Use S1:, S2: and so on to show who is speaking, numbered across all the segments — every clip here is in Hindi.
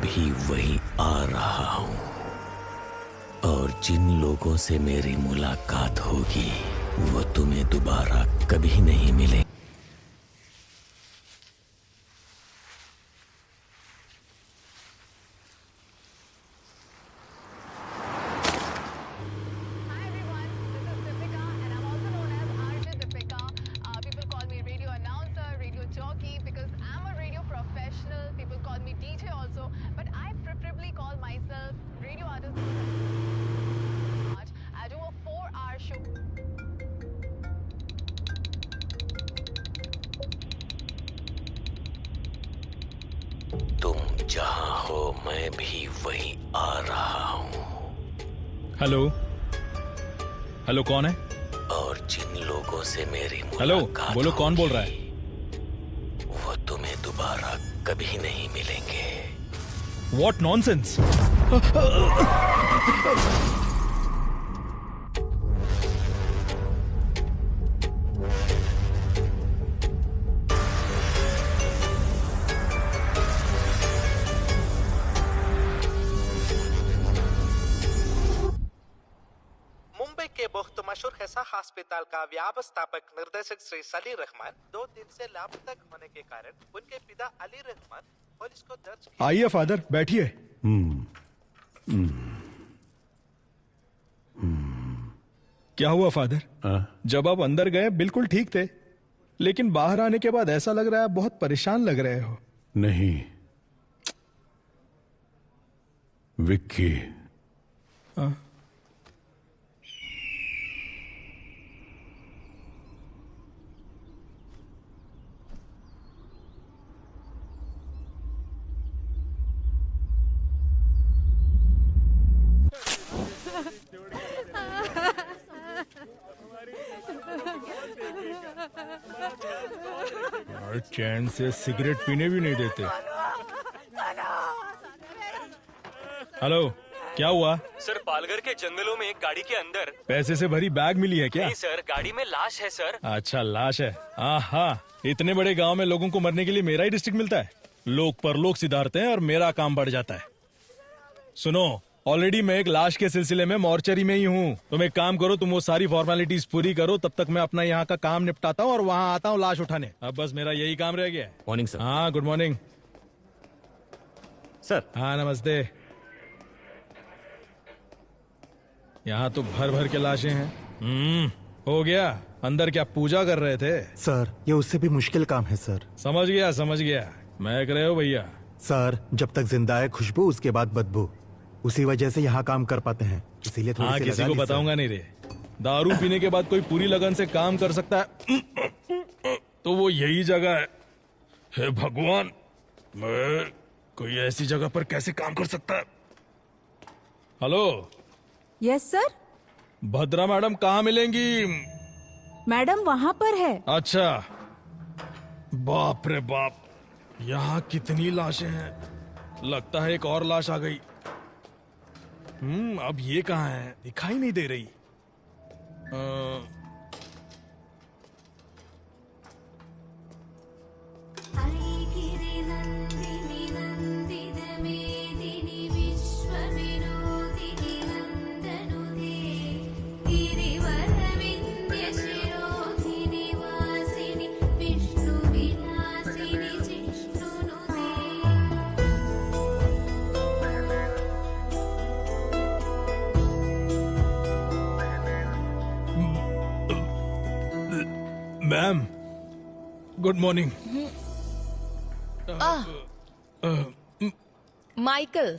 S1: भी वहीं आ रहा हूँ और जिन लोगों से मेरी मुलाकात होगी वो तुम्हें दोबारा कभी नहीं मिले। तुम जहां हो मैं भी वहीं आ रहा हूँ।
S2: हेलो हेलो, कौन है?
S1: और जिन लोगों से मेरी
S2: हेलो,
S1: मुलाकात
S2: बोलो कौन बोल रहा है?
S1: वो तुम्हें दोबारा कभी नहीं मिलेंगे।
S2: What nonsense!
S3: मुंबई के बहुत मशहूर हेसा अस्पताल का व्यवस्थापक निर्देशक श्री सलीर रहमान 2 दिन से लापता होने के कारण उनके पिता अली रहमान पुलिस को दर्ज किया।
S2: आइए फादर, बैठिए। क्या हुआ फादर? जब आप अंदर गए बिल्कुल ठीक थे, लेकिन बाहर आने के बाद ऐसा लग रहा है आप बहुत परेशान लग रहे हो।
S4: नहीं विक्की,
S2: और चैन से सिगरेट पीने भी नहीं देते। हेलो, क्या हुआ?
S5: सर, पालघर के जंगलों में एक गाड़ी के अंदर
S2: पैसे से भरी बैग मिली है क्या?
S5: नहीं सर, गाड़ी में लाश है सर।
S2: अच्छा, लाश है। हाँ, इतने बड़े गांव में लोगों को मरने के लिए मेरा ही डिस्ट्रिक्ट मिलता है। लोग परलोक सिधारते हैं और मेरा काम बढ़ जाता है। सुनो, ऑलरेडी मैं एक लाश के सिलसिले में मॉर्चरी में ही हूँ। तुम एक काम करो, तुम वो सारी फॉर्मेलिटीज पूरी करो, तब तक मैं अपना यहाँ का काम निपटाता हूँ और वहाँ आता हूँ लाश उठाने। अब बस मेरा यही काम रह गया है।
S1: Morning sir.
S2: हाँ, गुड मॉर्निंग
S5: सर।
S2: हाँ, नमस्ते। यहाँ तो भर भर के लाशें हैं। हो गया। अंदर क्या पूजा कर रहे थे?
S6: सर, ये उससे भी मुश्किल काम है सर।
S2: समझ गया। मैं कर रहे हो भैया।
S6: सर, जब तक जिंदा है खुशबू, उसके बाद बदबू। उसी वजह से यहाँ काम कर पाते हैं, इसीलिए थोड़ी
S2: हाँ,
S6: सी
S2: किसी
S6: लगा
S2: को
S6: ली,
S2: बताऊंगा नहीं रे। दारू पीने के बाद कोई पूरी लगन से काम कर सकता है तो वो यही जगह है। हे भगवान, मैं कोई ऐसी जगह पर कैसे काम कर सकता है? Hello.
S7: Yes sir.
S2: Bhadra madam कहाँ मिलेंगी?
S7: मैडम वहाँ पर है।
S2: अच्छा, बाप रे बाप, यहाँ कितनी लाशें हैं। लगता है एक और लाश आ गई। अब ये कहाँ है? दिखाई नहीं दे रही। Ma'am, good morning.
S8: माइकल,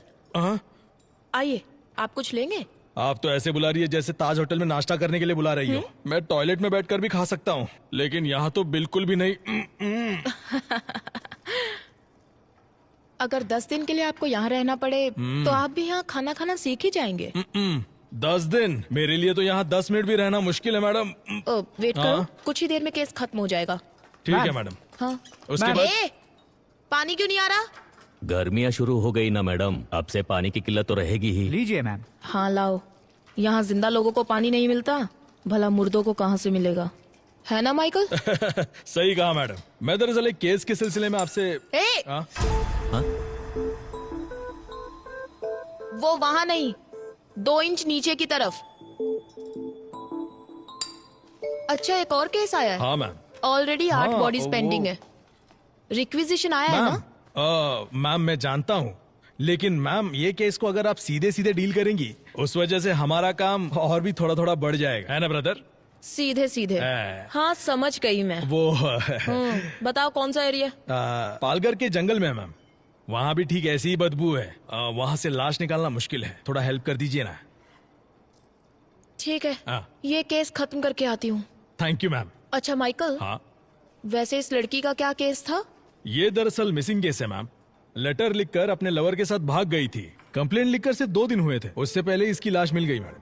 S8: आइए, आप कुछ लेंगे?
S2: आप तो ऐसे बुला रही है जैसे ताज होटल में नाश्ता करने के लिए बुला रही हो। मैं टॉयलेट में बैठकर भी खा सकता हूँ, लेकिन यहाँ तो बिल्कुल भी नहीं।
S8: अगर 10 दिन के लिए आपको यहाँ रहना पड़े तो आप भी यहाँ खाना खाना सीख ही जाएंगे।
S2: 10 दिन? मेरे लिए तो यहाँ 10 मिनट भी रहना मुश्किल है मैडम।
S8: वेट करो, कुछ ही देर में केस खत्म हो जाएगा।
S2: ठीक है मैडम।
S8: हाँ।
S2: उसके बाद
S8: पानी क्यों नहीं आ रहा?
S1: गर्मियाँ शुरू हो गई ना मैडम, अब से पानी की किल्लत तो रहेगी ही।
S9: लीजिए मैम।
S8: हाँ लाओ। यहाँ जिंदा लोगों को पानी नहीं मिलता, भला मुर्दों को कहाँ से मिलेगा, है ना माइकल?
S2: सही कहा मैडम। मैं दरअसल एक केस के सिलसिले में आपसे
S8: वो वहां नहीं, 2 इंच नीचे की तरफ। अच्छा, एक और केस आया है।
S2: हाँ मैम।
S8: ऑलरेडी 8
S2: हाँ,
S8: बॉडीज
S2: वो-
S8: पेंडिंग है। रिक्विजिशन आया है ना?
S2: मैम मैं जानता हूँ, लेकिन मैम ये केस को अगर आप सीधे सीधे डील करेंगी, उस वजह से हमारा काम और भी थोड़ा थोड़ा बढ़ जाएगा, है ना ब्रदर?
S8: सीधे सीधे। हाँ, समझ गई मैं।
S2: वो
S8: बताओ कौन सा एरिया?
S2: पालघर के जंगल में है मैम। वहाँ भी ठीक ऐसी ही बदबू है। वहाँ से लाश निकालना मुश्किल है, थोड़ा हेल्प कर दीजिए ना।
S8: ठीक है,
S2: हाँ।
S8: ये केस खत्म करके आती हूँ।
S2: Thank you ma'am.
S8: अच्छा माइकल,
S2: हाँ,
S8: वैसे इस लड़की का क्या केस था?
S2: ये दरअसल मिसिंग केस है मैम। लेटर लिखकर अपने लवर के साथ भाग गई थी। कंप्लेंट लिखकर सिर्फ 2 दिन हुए थे, उससे पहले इसकी लाश मिल गई मैडम।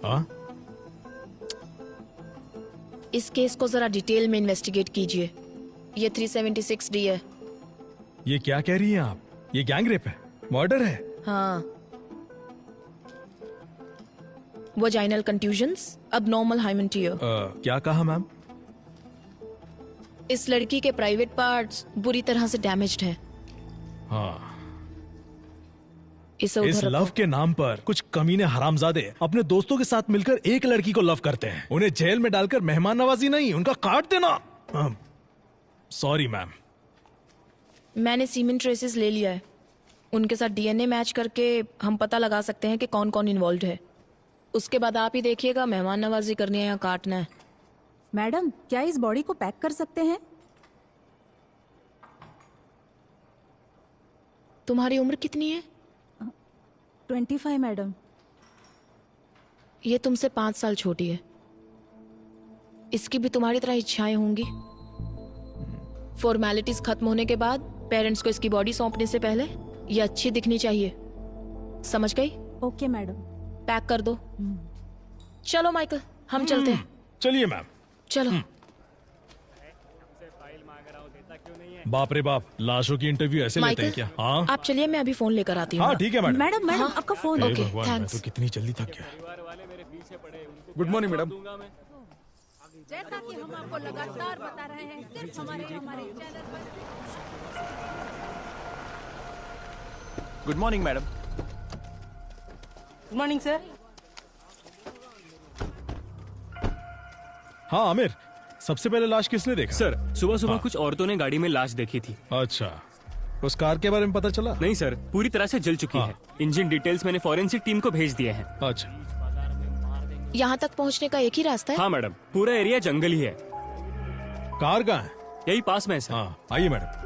S2: हाँ,
S8: इस केस को जरा डिटेल में इन्वेस्टिगेट कीजिए। ये 376D है।
S2: ये क्या कह रही हैं आप? ये गैंग रेप है, मर्डर है।
S8: हाँ, vaginal contusions, abnormal hymen tear.
S2: क्या कहा मैम?
S8: इस लड़की के प्राइवेट पार्ट्स बुरी तरह से डैमेज्ड हैं।
S2: हाँ,
S8: इसे
S2: इस
S8: उधर
S2: लव
S8: रखो।
S2: के नाम पर कुछ कमीने हरामजादे अपने दोस्तों के साथ मिलकर एक लड़की को लव करते हैं। उन्हें जेल में डालकर मेहमान नवाजी नहीं, उनका काट देना। Sorry ma'am.
S8: मैंने सीमेंट ट्रेसेस ले लिया है। उनके साथ डीएनए मैच करके हम पता लगा सकते हैं कि कौन कौन इन्वॉल्व है। उसके बाद आप ही देखिएगा मेहमान नवाजी करनी है या काटना है।
S7: मैडम, क्या इस बॉडी को पैक कर सकते हैं?
S8: तुम्हारी उम्र कितनी है?
S7: 25 मैडम।
S8: ये तुमसे 5 साल छोटी है। इसकी भी तुम्हारी तरह इच्छाएं होंगी। फॉर्मेलिटीज खत्म होने के बाद पेरेंट्स को इसकी बॉडी सौंपने से पहले ये अच्छी दिखनी चाहिए। समझ गई?
S7: Okay madam.
S8: पैक कर दो। चलो माइकल, हम चलते हैं।
S2: चलिए मैम।
S8: चलो।
S2: बाप रे बाप, लाशों की इंटरव्यू ऐसे लेते हैं क्या? हाँ
S8: आप चलिए, मैं अभी फोन लेकर आती हूँ।
S2: हाँ, ठीक है मैडम।
S7: मैडम मैडम, आपका फोन।
S2: हे
S8: ओके,
S2: भगवान, मैं
S8: थैंक्स।
S2: तो कितनी जल्दी थक गया।
S6: Good morning madam.
S7: जैसा कि हम आपको लगातार बता रहे हैं, सिर्फ हमारे चैनल पर।
S6: Good morning madam.
S9: Good morning sir.
S2: हाँ आमिर, सबसे पहले लाश किसने देखा?
S5: सर, सुबह सुबह
S2: हाँ।
S5: कुछ औरतों ने गाड़ी में लाश देखी थी।
S2: अच्छा, उस कार के बारे में पता चला?
S5: नहीं सर, पूरी तरह से जल चुकी
S2: हाँ।
S5: है। इंजन डिटेल्स मैंने फॉरेंसिक टीम को भेज दिए हैं।
S2: अच्छा,
S8: यहाँ तक पहुँचने का एक ही रास्ता है।
S5: हाँ मैडम, पूरा एरिया जंगल ही है।
S2: कार कहाँ है?
S5: यही पास में है सर।
S2: हाँ, आइए मैडम।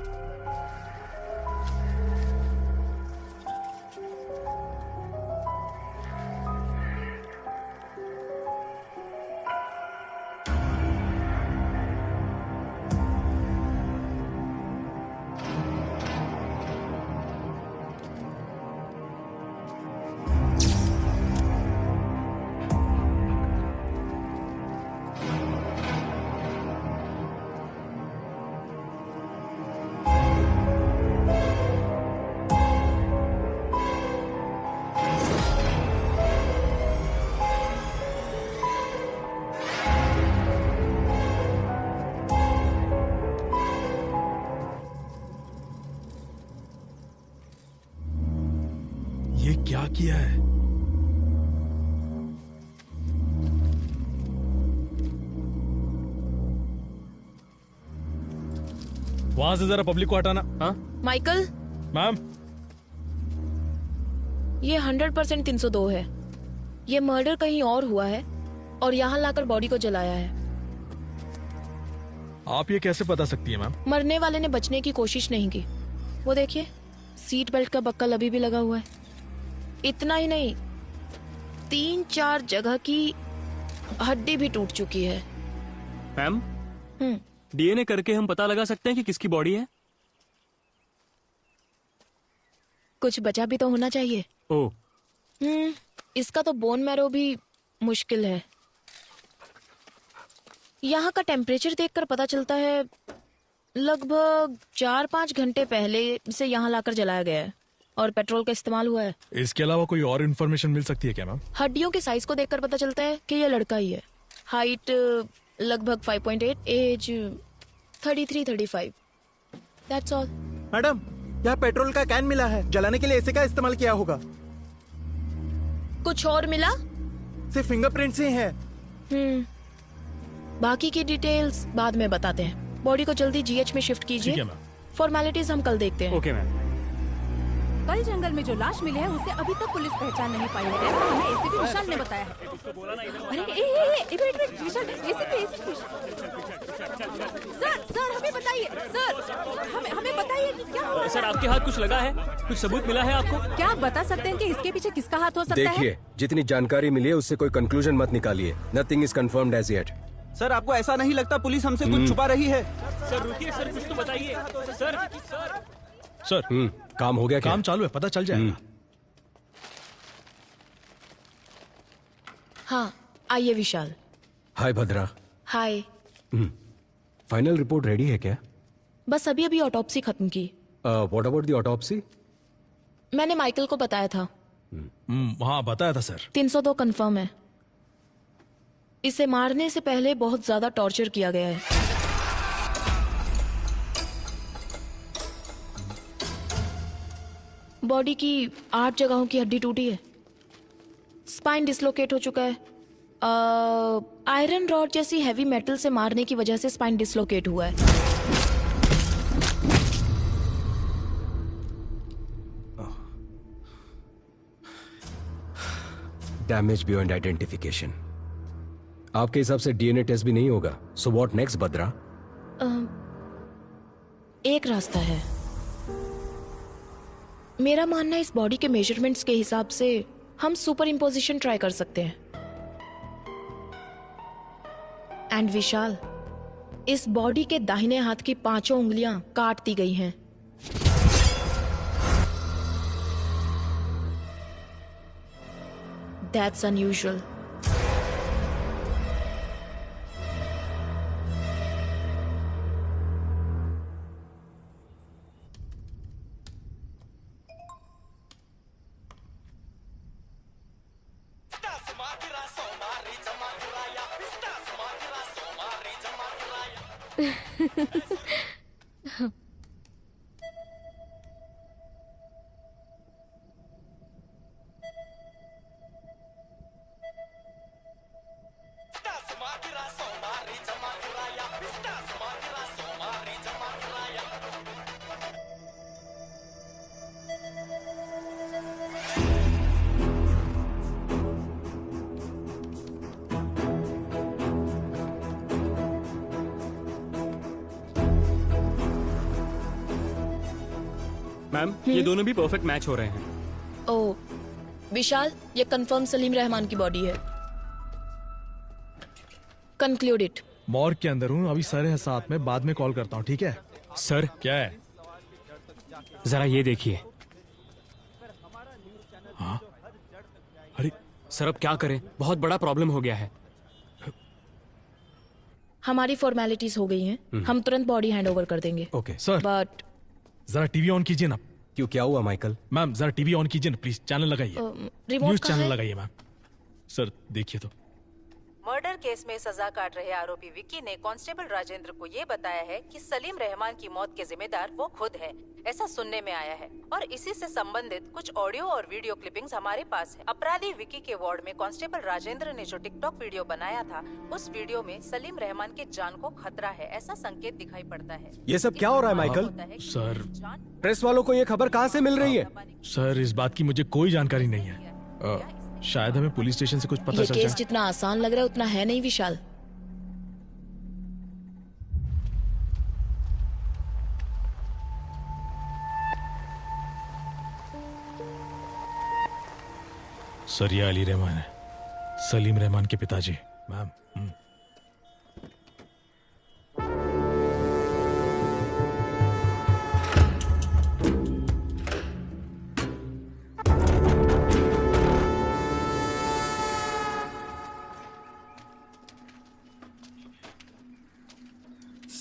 S2: ये क्या किया है? वहां से जरा पब्लिक को हटाना।
S5: हाँ
S8: माइकल,
S2: मैम,
S8: ये 100% 302 है। ये मर्डर कहीं और हुआ है और यहाँ लाकर बॉडी को जलाया है।
S2: आप ये कैसे बता सकती है मैम?
S8: मरने वाले ने बचने की कोशिश नहीं की। वो देखिए, सीट बेल्ट का बक्कल अभी भी लगा हुआ है। इतना ही नहीं, 3-4 जगह की हड्डी भी टूट चुकी है।
S5: मैम,
S8: हम्म,
S5: डीएनए करके हम पता लगा सकते हैं कि किसकी बॉडी है?
S8: कुछ बचा भी तो होना चाहिए।
S5: ओह,
S8: इसका तो बोन मैरो भी मुश्किल है। यहाँ का टेम्परेचर देखकर पता चलता है लगभग 4-5 घंटे पहले से यहाँ लाकर जलाया गया है और पेट्रोल का इस्तेमाल हुआ है।
S2: इसके अलावा कोई और इन्फॉर्मेशन मिल सकती है क्या मैम?
S8: हड्डियों के साइज को देखकर पता चलता है कि यह लड़का ही है। हाइट लगभग 5.8, एज 33-35। That's all.
S6: मैडम, यहाँ पेट्रोल का कैन मिला है, जलाने के लिए इसी का इस्तेमाल किया होगा।
S8: कुछ और मिला?
S6: सिर्फ फिंगरप्रिंट्स ही हैं।
S8: बाकी की डिटेल्स बाद में बताते हैं। बॉडी को जल्दी जीएच में शिफ्ट
S2: ठीक है
S8: कीजिए।
S2: मैम।
S8: फॉर्मेलिटीज हम कल देखते हैं।
S5: Okay ma'am.
S7: कल जंगल में जो लाश मिली है उसे अभी तक पुलिस पहचान नहीं पाई है, ऐसा हमें एसीपी विशाल ने बताया है। अरे एक मिनट विशाल, एसीपी सर हमें बताइए, सर हमें बताइए कि क्या हुआ।
S5: सर आपके हाथ कुछ लगा है? कुछ सबूत मिला है आपको?
S7: क्या आप बता सकते हैं कि इसके पीछे किसका हाथ हो सकता है?
S9: देखिए, जितनी जानकारी मिली है उससे कोई कंक्लूजन मत निकालिए। Nothing is confirmed as yet.
S10: Sir आपको ऐसा नहीं लगता पुलिस हमसे कुछ छुपा रही है?
S5: सर रुकिए सर, कुछ तो बताइए सर।
S2: सर
S9: काम हो गया क्या?
S2: काम चालू है, पता चल जाएगा।
S8: हाँ आइए विशाल।
S9: हाय भद्रा।
S8: हाय।
S9: फाइनल रिपोर्ट रेडी है क्या?
S8: बस अभी ऑटोप्सी खत्म की।
S9: What about the autopsy?
S8: मैंने माइकल को बताया था।
S2: हाँ बताया था सर।
S8: 302 कंफर्म है। इसे मारने से पहले बहुत ज्यादा टॉर्चर किया गया है। बॉडी की 8 जगहों की हड्डी टूटी है। स्पाइन डिसलोकेट हो चुका है। आयरन रॉड जैसी हैवी मेटल से मारने की वजह से स्पाइन डिसलोकेट हुआ है।
S9: Damage beyond identification. आपके हिसाब से डीएनए टेस्ट भी नहीं होगा। सो व्हाट नेक्स्ट भद्रा?
S8: एक रास्ता है। मेरा मानना है इस बॉडी के मेजरमेंट्स के हिसाब से हम सुपर इम्पोजिशन ट्राई कर सकते हैं। एंड विशाल, इस बॉडी के दाहिने हाथ की 5 उंगलियां काट दी गई हैं। That's unusual.
S5: मैम ये दोनों भी परफेक्ट मैच हो रहे हैं।
S8: ओ विशाल, ये कंफर्म सलीम रहमान की बॉडी है। Conclude it.
S2: मॉर्ग के अंदर हूँ, अभी सर है साथ में, बाद में कॉल करता हूँ, ठीक है?
S5: सर
S2: क्या है?
S5: जरा ये देखिए।
S2: हाँ? अरे
S5: सर अब क्या करें, बहुत बड़ा प्रॉब्लम हो गया है।
S8: हमारी फॉर्मेलिटीज हो गई हैं। हम तुरंत बॉडी हैंड ओवर कर देंगे।
S9: ओके
S2: सर,
S8: बट
S2: जरा टीवी ऑन कीजिए ना।
S9: क्यों, क्या हुआ माइकल?
S2: मैम जरा टीवी ऑन कीजिए ना प्लीज, चैनल लगाइए।
S8: रिमोट
S2: न्यूज
S8: कहाँ
S2: चैनल
S8: है?
S2: लगाइए मैम। सर देखिए तो।
S11: मर्डर केस में सजा काट रहे आरोपी विक्की ने कांस्टेबल राजेंद्र को ये बताया है कि सलीम रहमान की मौत के जिम्मेदार वो खुद है, ऐसा सुनने में आया है। और इसी से संबंधित कुछ ऑडियो और वीडियो क्लिपिंग्स हमारे पास है। अपराधी विक्की के वार्ड में कांस्टेबल राजेंद्र ने जो टिकटॉक वीडियो बनाया था, उस वीडियो में सलीम रहमान के जान को खतरा है, ऐसा संकेत दिखाई पड़ता है।
S9: ये सब क्या हो रहा है माइकल?
S2: सर
S9: प्रेस वालों को ये खबर कहाँ से मिल रही है?
S2: सर इस बात की मुझे कोई जानकारी नहीं है। शायद हमें पुलिस स्टेशन से कुछ पता
S8: ये
S2: चल
S8: केस
S2: जाए।
S8: जितना आसान लग रहा है उतना है नहीं विशाल।
S2: सर ये अली रहमान है, सलीम रहमान के पिताजी। मैम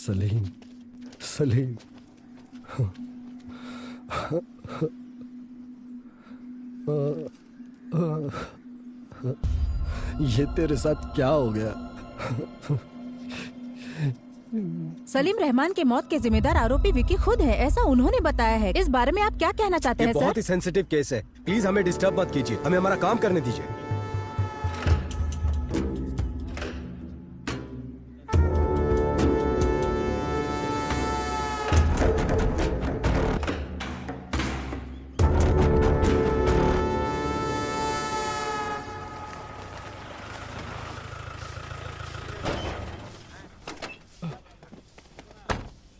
S9: सलीम, सलीम।
S12: ये तेरे साथ क्या हो गया?
S7: सलीम रहमान के मौत के जिम्मेदार आरोपी विकी खुद है, ऐसा उन्होंने बताया है। इस बारे में आप क्या कहना चाहते हैं सर?
S9: बहुत ही सेंसिटिव केस है, प्लीज हमें डिस्टर्ब मत कीजिए, हमें हमारा काम करने दीजिए।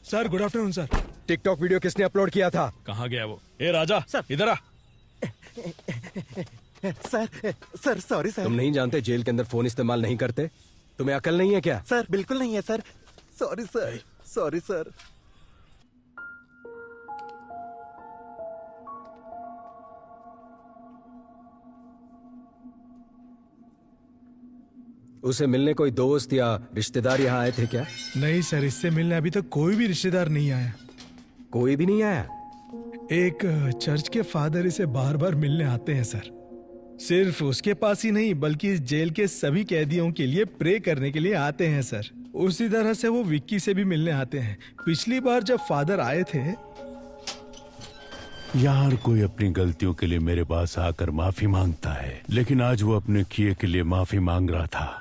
S2: Sir good afternoon sir.
S9: TikTok video किसने अपलोड किया था?
S2: कहाँ गया वो? ए राजा सर इधर आ।
S6: Sir sorry sir.
S9: तुम नहीं जानते जेल के अंदर फोन इस्तेमाल नहीं करते? तुम्हें अकल नहीं है क्या?
S6: सर बिल्कुल नहीं है sir. Sorry sir, sorry sir.
S9: उसे मिलने कोई दोस्त या रिश्तेदार यहाँ आए थे क्या?
S2: नहीं सर, इससे मिलने अभी तक कोई भी रिश्तेदार नहीं आया।
S9: कोई भी नहीं आया?
S2: एक चर्च के फादर इसे बार बार मिलने आते हैं सर। सिर्फ उसके पास ही नहीं बल्कि इस जेल के सभी कैदियों के लिए प्रे करने के लिए आते हैं सर। उसी तरह से वो विक्की से भी मिलने आते हैं। पिछली बार जब फादर आए थे,
S4: यार कोई अपनी गलतियों के लिए मेरे पास आकर माफी मांगता है, लेकिन आज वो अपने किए के लिए माफी मांग रहा था।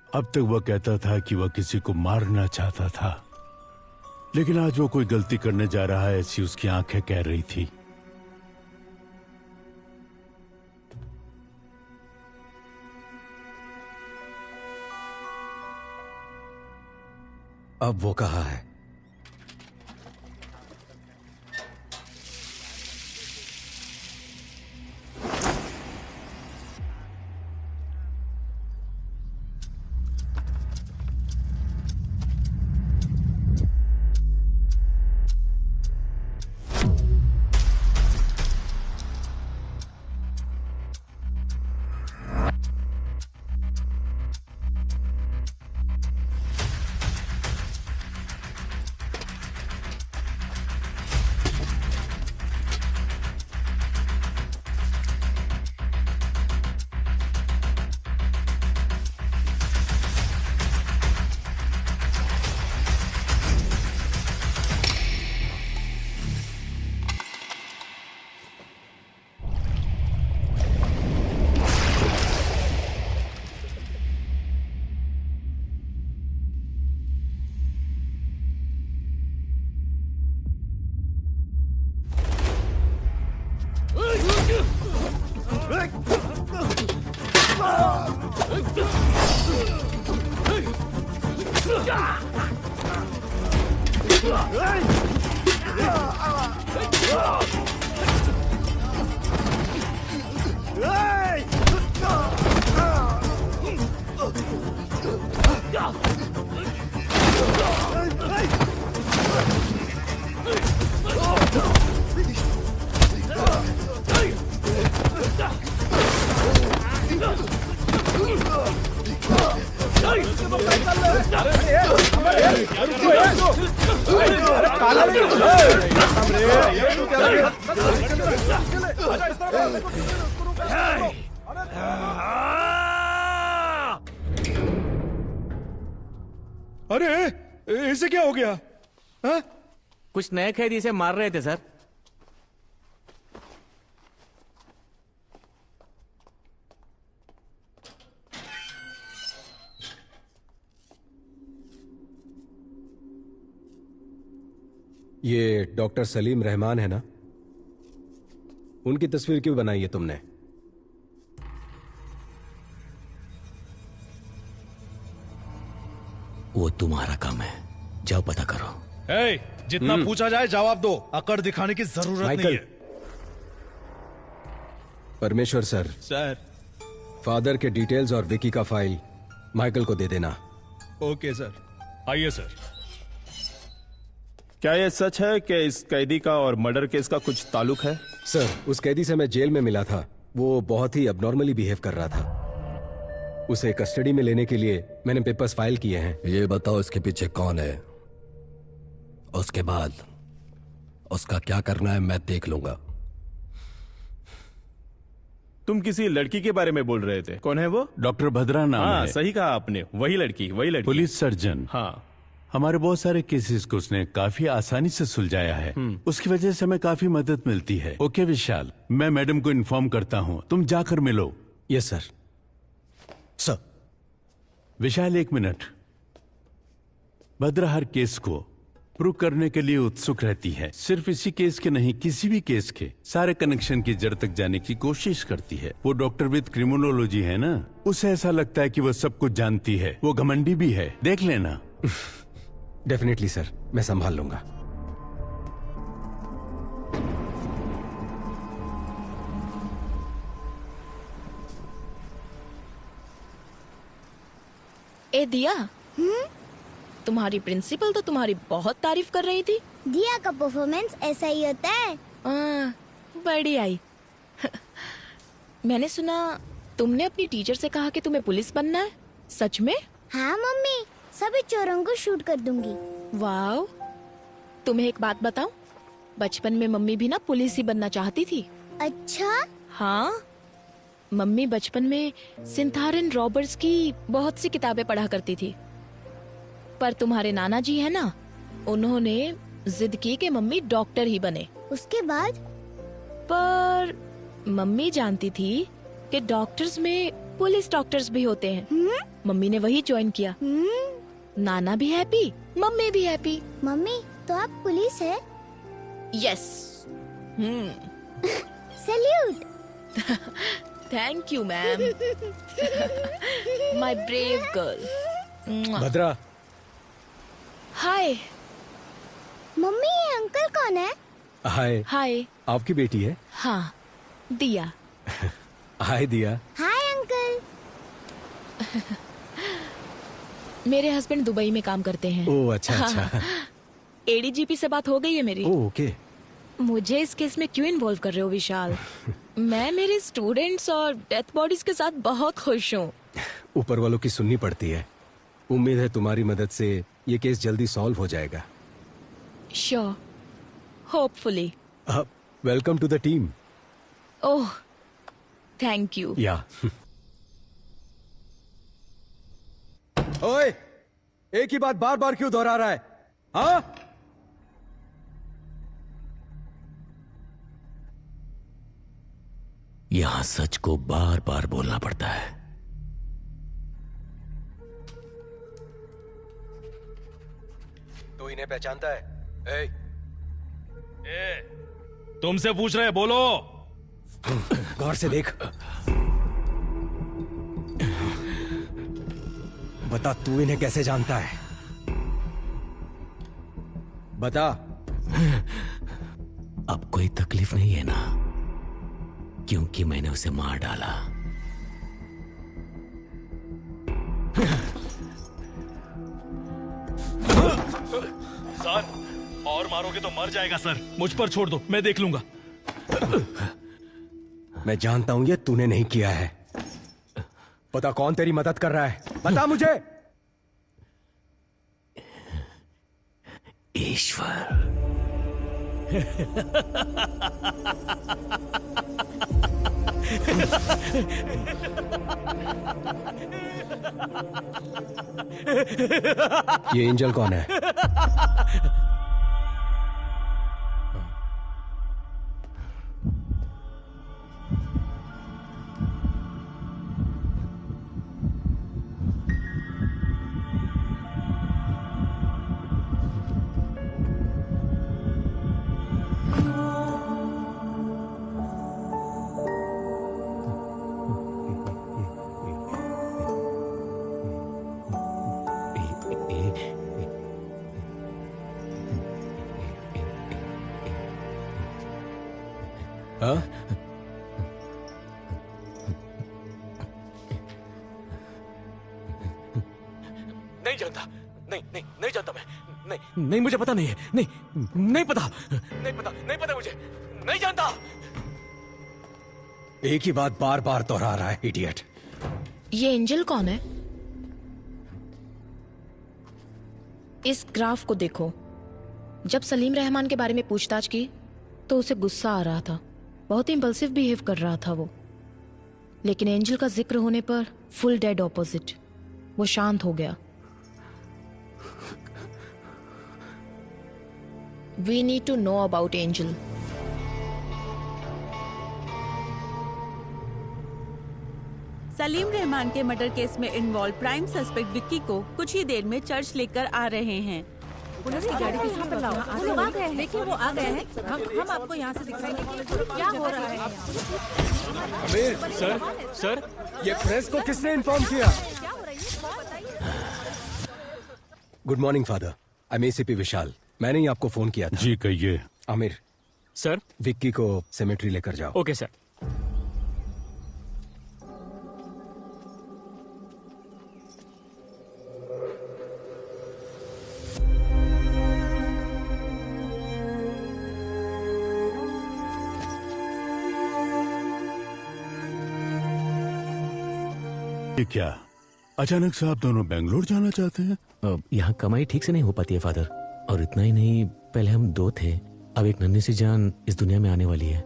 S4: अब तक वह कहता था कि वह किसी को मारना चाहता था, लेकिन आज वो कोई गलती करने जा रहा है ऐसी उसकी आंखें कह रही थी।
S9: अब वो कहाँ है?
S2: अरे इसे क्या हो गया? हा?
S10: कुछ नए कैदी इसे मार रहे थे सर।
S9: ये डॉक्टर सलीम रहमान है ना? उनकी तस्वीर क्यों बनाई है तुमने?
S1: वो तुम्हारा काम है, जाओ पता करो।
S2: जितना पूछा जाए जवाब दो, अकड़ दिखाने की जरूरत नहीं है।
S9: परमेश्वर सर, फादर के डिटेल्स और विकी का फाइल माइकल को दे देना।
S2: Okay sir. आइए सर।
S12: क्या यह सच है कि इस कैदी का और मर्डर केस का कुछ ताल्लुक है?
S9: सर, उस कैदी से मैं जेल में मिला था। वो बहुत ही अबनॉर्मली बिहेव कर रहा था। उसे कस्टडी में लेने के लिए मैंने पेपर्स फाइल किए हैं।
S1: ये बताओ इसके पीछे कौन है, उसके बाद उसका क्या करना है मैं देख लूंगा।
S12: तुम किसी लड़की के बारे में बोल रहे थे, कौन है वो?
S4: डॉक्टर भद्रा नाम है।
S12: सही कहा आपने, वही लड़की, वही लड़की।
S4: Police surgeon.
S12: हाँ,
S4: हमारे बहुत सारे केसेस को उसने काफी आसानी से सुलझाया है। उसकी वजह से हमें काफी मदद मिलती है। ओके विशाल, मैं मैडम को इन्फॉर्म करता हूँ, तुम जाकर मिलो।
S9: Yes sir.
S6: सर।
S4: विशाल, 1 मिनट। भद्रा हर केस को प्रूव करने के लिए उत्सुक रहती है। सिर्फ इसी केस के नहीं, किसी भी केस के सारे कनेक्शन की जड़ तक जाने की कोशिश करती है। वो डॉक्टर विद क्रिमिनोलॉजी है ना, उसे ऐसा लगता है कि वो सब कुछ जानती है। वो घमंडी भी है, देख लेना।
S9: डेफिनेटली सर, मैं संभाल लूंगा।
S8: ए दिया, तुम्हारी प्रिंसिपल तो तुम्हारी बहुत तारीफ कर रही थी।
S13: दिया का परफॉर्मेंस ऐसा ही होता है।
S8: बड़ी आई। मैंने सुना तुमने अपनी टीचर से कहा कि तुम्हें पुलिस बनना है, सच में?
S13: हाँ मम्मी, सभी चोरों को शूट कर दूंगी।
S8: वाओ, तुम्हें एक बात बताऊं, बचपन में मम्मी भी ना पुलिस ही बनना चाहती थी।
S13: अच्छा?
S8: हाँ, मम्मी बचपन में सिंथारन रॉबर्ट्स की बहुत सी किताबें पढ़ा करती थी। पर तुम्हारे नाना जी है ना, उन्होंने जिद की कि मम्मी डॉक्टर ही बने।
S13: उसके बाद?
S8: पर मम्मी जानती थी कि डॉक्टर्स में पुलिस डॉक्टर्स भी होते हैं। मम्मी ने वही ज्वाइन किया। नाना भी हैप्पी, मम्मी भी हैप्पी।
S13: मम्मी, तो आप पुलिस है?
S8: Yes.
S13: Salute.
S8: Thank you ma'am. My brave girl.
S9: Bhadra.
S8: Hi.
S13: Mummy, ये अंकल कौन है?
S9: हाय।
S8: हाय।
S9: आपकी बेटी है?
S8: हाँ, दिया।
S9: हाय दिया।
S13: Hi uncle.
S8: मेरे हस्बैंड दुबई में काम करते हैं।
S9: ओह अच्छा अच्छा।
S8: एडीजीपी से बात हो गई है मेरी।
S9: Oh okay.
S8: मुझे इस केस में क्यों इन्वॉल्व कर रहे हो विशाल? मैं मेरे स्टूडेंट्स और डेथ बॉडीज के साथ बहुत खुश हूँ।
S9: ऊपर वालों की सुननी पड़ती है। उम्मीद है तुम्हारी मदद से ये केस जल्दी सॉल्व हो जाएगा।
S8: Sure, hopefully.
S9: Welcome to the team.
S8: Oh, thank you.
S9: Yeah. ओए, एक ही बात बार बार क्यों दोहरा रहा है? हाँ?
S1: यहां सच को बार बार बोलना पड़ता है।
S9: तो इन्हें पहचानता है?
S2: तुमसे पूछ रहे, बोलो।
S9: गौर से देख। बता, तू इन्हें कैसे जानता है? बता।
S1: अब कोई तकलीफ नहीं है ना, क्योंकि मैंने उसे मार डाला।
S2: सर, और मारोगे तो मर जाएगा सर। मुझ पर छोड़ दो, मैं देख लूंगा।
S9: मैं जानता हूं ये तूने नहीं किया है। पता कौन तेरी मदद कर रहा है? बता मुझे।
S1: ईश्वर।
S9: ये एंजल कौन है? हाँ?
S5: नहीं जानता। नहीं जानता मैं। नहीं मुझे पता नहीं है। नहीं पता मुझे। नहीं जानता।
S9: एक ही बात बार बार दोहरा रहा है, इडियट।
S8: ये एंजल कौन है? इस ग्राफ को देखो। जब सलीम रहमान के बारे में पूछताछ की तो उसे गुस्सा आ रहा था, बहुत इंपल्सिव बिहेव कर रहा था वो। लेकिन एंजल का जिक्र होने पर फुल डेड ऑपोजिट, वो शांत हो गया। We need to know about Angel.
S14: Salim Rahman के मर्डर केस में इन्वॉल्व प्राइम सस्पेक्ट विक्की को कुछ ही देर में चर्च लेकर आ रहे हैं।
S7: पुलिस की गाड़ी किसी पे लाओ। वो लोग आ गए हैं। देखिए वो आ गए हैं। हम आपको यहाँ से दिखाएंगे कि क्या हो रहा है।
S9: आमिर, सर, ये प्रेस को किसने इन्फॉर्म किया? Good morning father, I am ACP Vishal. मैंने ही आपको फोन किया था।
S4: जी कहिए।
S9: आमिर
S10: सर,
S9: विक्की को सेमेट्री लेकर जाओ।
S10: Okay sir.
S4: ये क्या अचानक से आप दोनों बेंगलोर जाना चाहते हैं?
S1: यहाँ कमाई ठीक से नहीं हो पाती है फादर, और इतना ही नहीं, पहले हम 2 थे, अब एक नन्ही सी जान इस दुनिया में आने वाली है।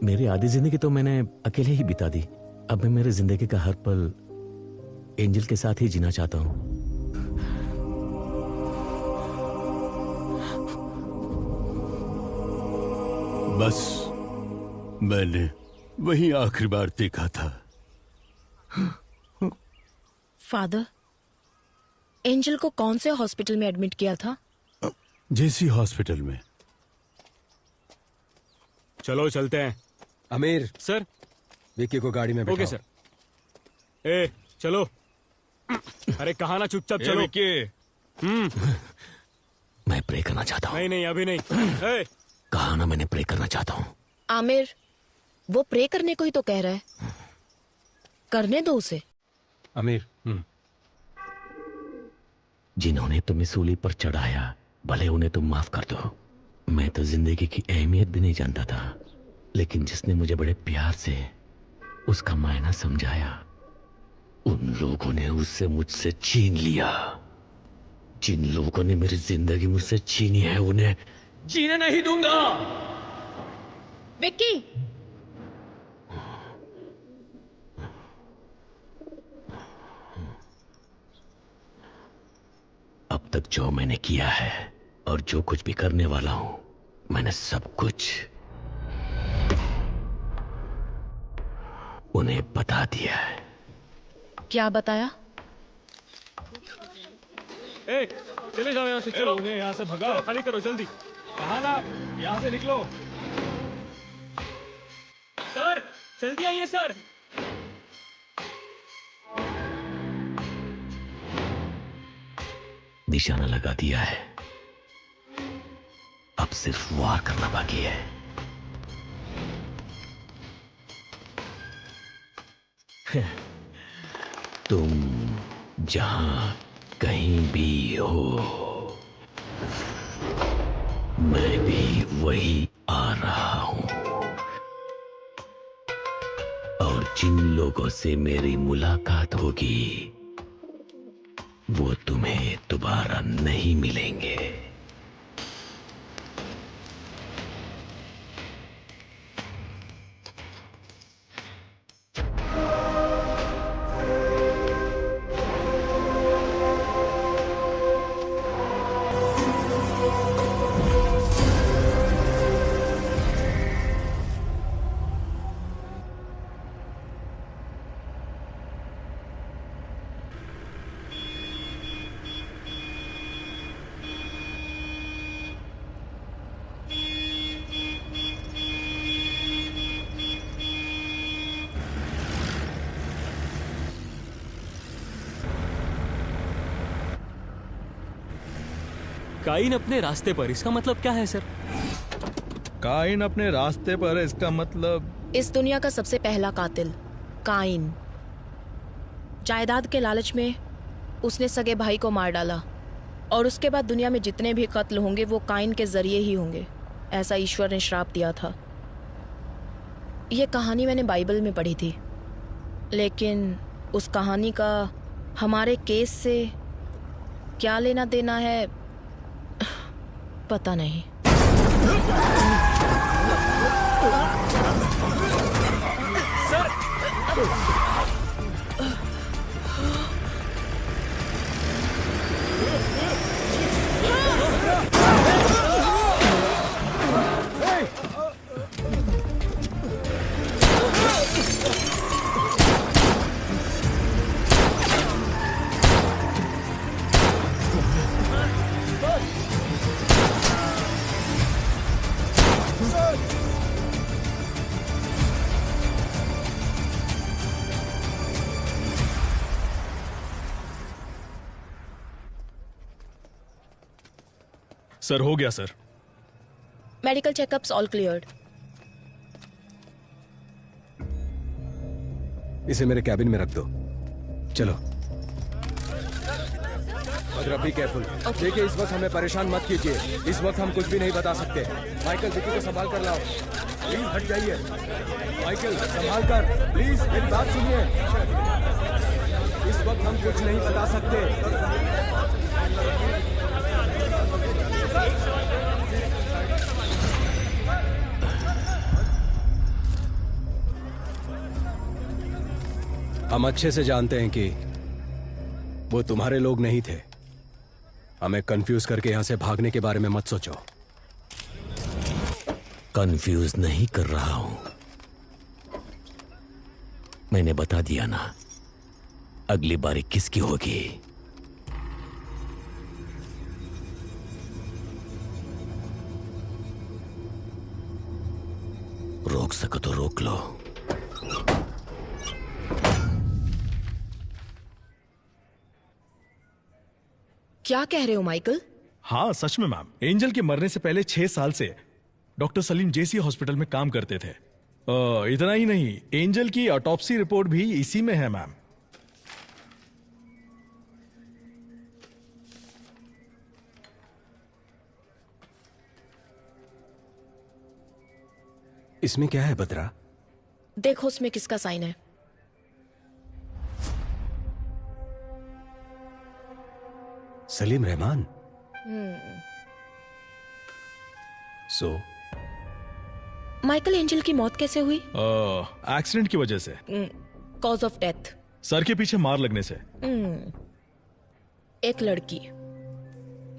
S1: मेरी आधी जिंदगी तो मैंने अकेले ही बिता दी। अब मैं मेरे जिंदगी का हर पल एंजल के साथ ही जीना चाहता हूँ।
S4: बस मैंने वही आखिरी बार देखा था।
S8: फादर, एंजल को कौन से हॉस्पिटल में एडमिट किया था?
S4: जेसी हॉस्पिटल में।
S10: चलो चलते हैं।
S9: आमिर
S10: सर,
S9: विक्की को गाड़ी में बैठाओ।
S10: Okay sir. ए चलो। अरे कहा ना, चुपचाप चलो।
S1: मैं प्रे करना चाहता हूँ।
S10: नहीं अभी नहीं।
S1: कहा ना मैंने प्रे करना चाहता हूँ।
S8: आमिर, वो प्रे करने को ही तो कह रहा है, करने दो उसे।
S9: आमिर,
S1: जिन्होंने तुम्हें सूली पर चढ़ाया, भले उन्हें तुम माफ कर दो। मैं तो जिंदगी की अहमियत भी नहीं जानता था, लेकिन जिसने मुझे बड़े प्यार से उसका मायना समझाया, उन लोगों ने उससे मुझसे छीन लिया। जिन लोगों ने मेरी जिंदगी मुझसे छीनी है, उन्हें जीने नहीं दूंगा।
S8: विक्की,
S1: अब तक जो मैंने किया है और जो कुछ भी करने वाला हूं, मैंने सब कुछ उन्हें बता दिया है।
S8: क्या बताया?
S10: चले जाओ यहाँ से, चलो। उन्हें यहाँ से भगाओ, खाली करो जल्दी। कहा ना, यहाँ से निकलो। सर, जल्दी आइए सर।
S1: निशाना लगा दिया है, अब सिर्फ वार करना बाकी है। तुम जहां कहीं भी हो, मैं भी वही आ रहा हूं, और जिन लोगों से मेरी मुलाकात होगी, वो तुम्हें दोबारा नहीं मिलेंगे।
S10: काइन अपने रास्ते पर, इसका मतलब क्या है सर?
S2: काइन अपने रास्ते पर, इसका मतलब
S8: इस दुनिया का सबसे पहला कातिल काइन। जायदाद के लालच में उसने सगे भाई को मार डाला, और उसके बाद दुनिया में जितने भी कत्ल होंगे वो काइन के जरिए ही होंगे, ऐसा ईश्वर ने श्राप दिया था। ये कहानी मैंने बाइबल में पढ़ी थी, लेकिन उस कहानी का हमारे केस से क्या लेना देना है पता नहीं।
S10: सर!
S2: सर हो गया sir.
S8: Medical checkups all cleared.
S9: इसे मेरे कैबिन में रख दो। चलो भद्रा, बी केयरफुल। देखिए इस वक्त हमें परेशान मत कीजिए, इस वक्त हम कुछ भी नहीं बता सकते। माइकल विकी को संभाल कर लाओ, प्लीज हट जाइए। माइकल संभाल कर, प्लीज मेरी बात सुनिए। इस वक्त हम कुछ नहीं बता सकते। हम अच्छे से जानते हैं कि वो तुम्हारे लोग नहीं थे। हमें कंफ्यूज करके यहां से भागने के बारे में मत सोचो।
S1: कंफ्यूज नहीं कर रहा हूं, मैंने बता दिया ना, अगली बारी किसकी होगी। रोक सको तो रोक लो।
S8: क्या कह रहे हो माइकल?
S2: हाँ सच में मैम, एंजल के मरने से पहले 6 साल से डॉक्टर सलीम जेसी हॉस्पिटल में काम करते थे। इतना ही नहीं, एंजल की ऑटोप्सी रिपोर्ट भी इसी में है मैम।
S9: इसमें क्या है बद्रा?
S8: देखो उसमें किसका साइन है।
S9: Salim Rahman. So
S8: Michael, angel की मौत कैसे हुई?
S2: एक्सीडेंट की वजह से।
S8: Cause of death?
S2: सर के पीछे मार लगने से।
S8: एक लड़की,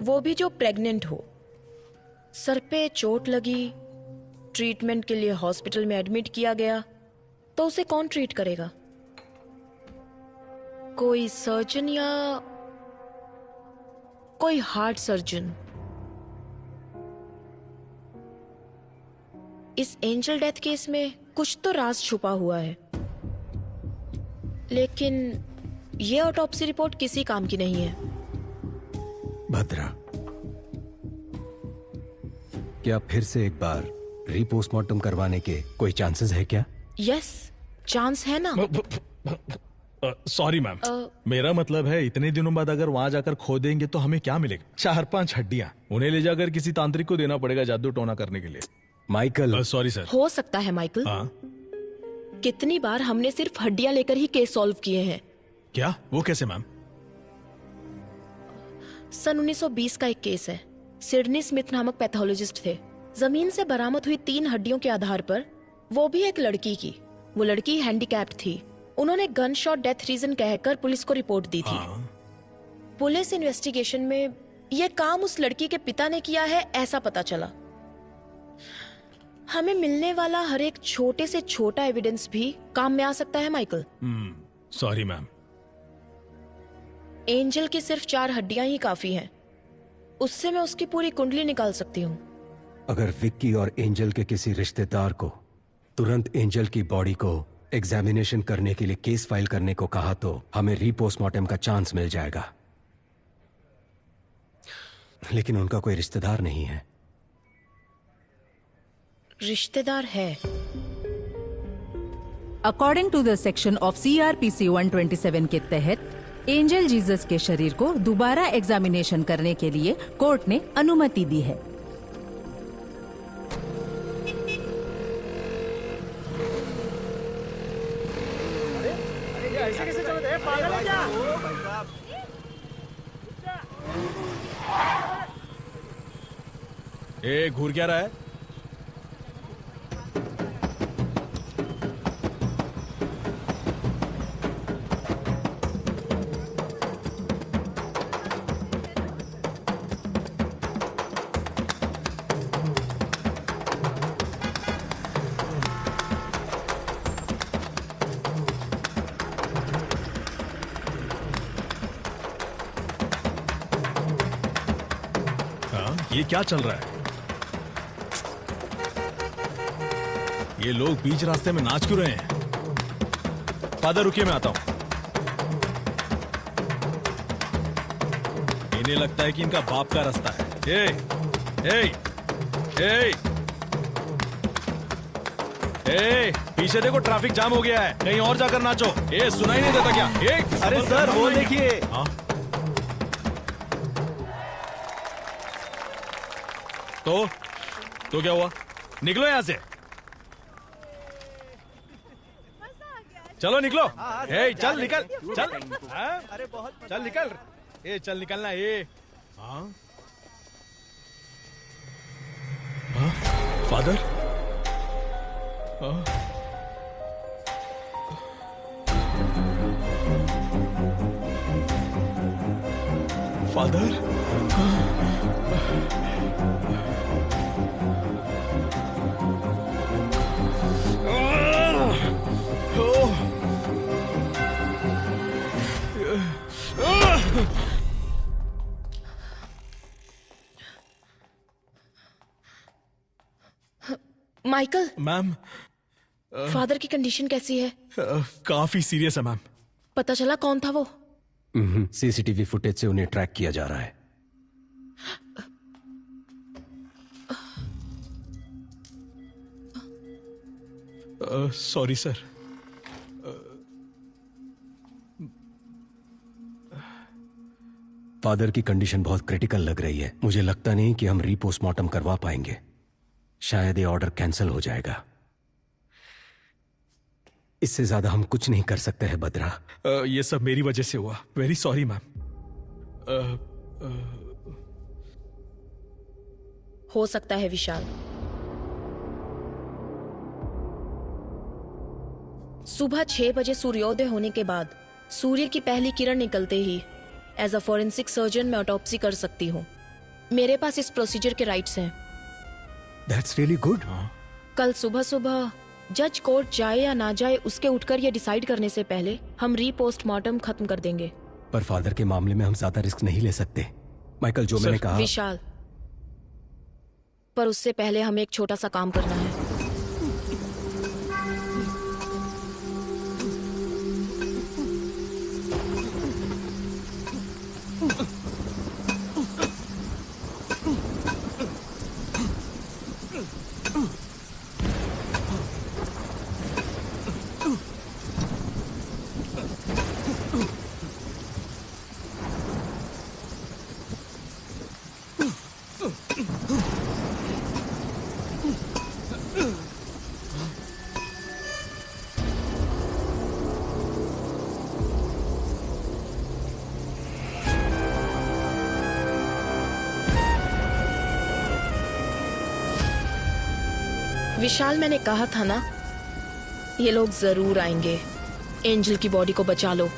S8: वो भी जो प्रेग्नेंट हो, सर पे चोट लगी, ट्रीटमेंट के लिए हॉस्पिटल में एडमिट किया गया, तो उसे कौन ट्रीट करेगा? कोई सर्जन या कोई हार्ट सर्जन? इस एंजल डेथ केस में कुछ तो राज छुपा हुआ है, लेकिन ये ऑटोप्सी रिपोर्ट किसी काम की नहीं है।
S9: भद्रा, क्या फिर से एक बार रीपोस्टमार्टम करवाने के कोई चांसेस है क्या?
S8: यस, चांस है ना।
S2: सॉरी मैम, मेरा मतलब है इतने दिनों बाद अगर वहां जाकर खो देंगे तो हमें क्या मिलेगा? 4-5 हड्डियां, उन्हें ले जाकर किसी तांत्रिक को देना पड़ेगा जादू टोना करने के लिए।
S9: माइकल।
S2: Sorry sir.
S8: हो सकता है माइकल। कितनी बार हमने सिर्फ हड्डियां लेकर ही केस सॉल्व किए हैं।
S2: क्या? वो कैसे मैम?
S8: सन 1920 का एक केस है। सिडनी स्मिथ नामक पैथोलॉजिस्ट थे। जमीन से बरामद हुई 3 हड्डियों के आधार पर, वो भी एक लड़की की, वो लड़की हैंडीकैप्ड थी। उन्होंने गन शॉट डेथ रीजन कहकर पुलिस को रिपोर्ट दी थी। पुलिस इन्वेस्टिगेशन में यह काम उस लड़की के पिता ने किया है, ऐसा पता चला। हमें मिलने वाला हर एक छोटे से छोटा एविडेंस भी काम में आ सकता है माइकल।
S2: Sorry ma'am.
S8: एंजल की सिर्फ 4 हड्डियां ही काफी हैं। उससे मैं उसकी पूरी कुंडली निकाल सकती हूँ।
S9: अगर विक्की और एंजल के किसी रिश्तेदार को तुरंत एंजल की बॉडी को एग्जामिनेशन करने के लिए केस फाइल करने को कहा तो हमें रीपोस्टमार्टम का चांस मिल जाएगा। लेकिन उनका कोई रिश्तेदार नहीं है।
S8: रिश्तेदार है।
S11: According to the section of CRPC 127 के तहत एंजल जीसस के शरीर को दोबारा एग्जामिनेशन करने के लिए कोर्ट ने अनुमति दी है।
S10: ऐसे कैसे चलते हैं? पागल है क्या?
S2: ए, घूर क्या रहा है? ये क्या चल रहा है? ये लोग बीच रास्ते में नाच क्यों रहे हैं? फादर रुकिए, मैं आता हूं। इन्हें लगता है कि इनका बाप का रास्ता है। ए, पीछे देखो ट्रैफिक जाम हो गया है, कहीं और जाकर नाचो। ए, सुनाई नहीं देता क्या?
S15: अरे सर वो देखिए।
S2: हाँ? तो क्या हुआ? निकलो यहां से, चलो निकलो। ए, चल निकल, चल।
S15: अरे बहुत
S2: चल निकल। ए, चल निकलना। ए, हाँ? Father? Father?
S8: Michael.
S2: Ma'am,
S8: father की कंडीशन कैसी है?
S2: काफी सीरियस है मैम।
S8: पता चला कौन था वो?
S9: सीसीटीवी फुटेज से उन्हें ट्रैक किया जा रहा है।
S2: Sorry sir.
S9: फादर की कंडीशन बहुत क्रिटिकल लग रही है। मुझे लगता नहीं कि हम रीपोस्टमार्टम करवा पाएंगे। शायद ये ऑर्डर कैंसिल हो जाएगा। इससे ज्यादा हम कुछ नहीं कर सकते हैं बद्रा।
S2: ये सब मेरी वजह से हुआ। Very sorry ma'am.
S8: हो सकता है विशाल। सुबह 6 बजे सूर्योदय होने के बाद सूर्य की पहली किरण निकलते ही एज अ फॉरेंसिक सर्जन मैं ऑटोप्सी कर सकती हूँ। मेरे पास इस प्रोसीजर के राइट्स हैं।
S9: That's really good.
S8: कल सुबह सुबह जज कोर्ट जाए या ना जाए उसके उठकर ये डिसाइड करने से पहले हम रीपोस्टमार्टम खत्म कर देंगे।
S9: पर फादर के मामले में हम ज्यादा रिस्क नहीं ले सकते। माइकल, जो मैंने कहा।
S8: विशाल, पर उससे पहले हमें एक छोटा सा काम करना है। विशाल, मैंने कहा था ना, ये लोग जरूर आएंगे। एंजल की बॉडी को बचा लो।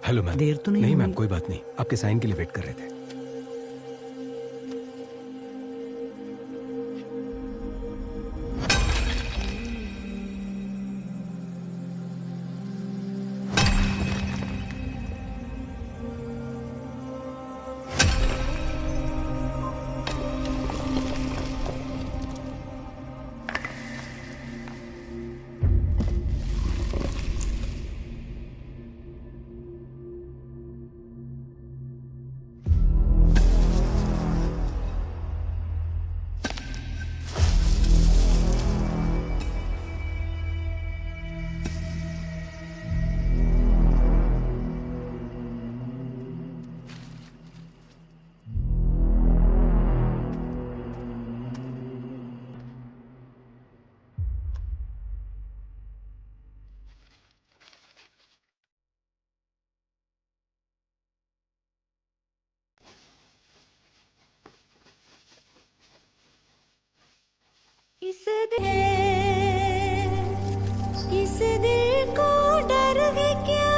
S9: Hello ma'am.
S16: देर तो नहीं
S9: नहीं
S16: हुई?
S9: मैम, कोई बात नहीं। आपके साइन के लिए वेट कर रहे थे।
S13: इस दिल को डर है क्या,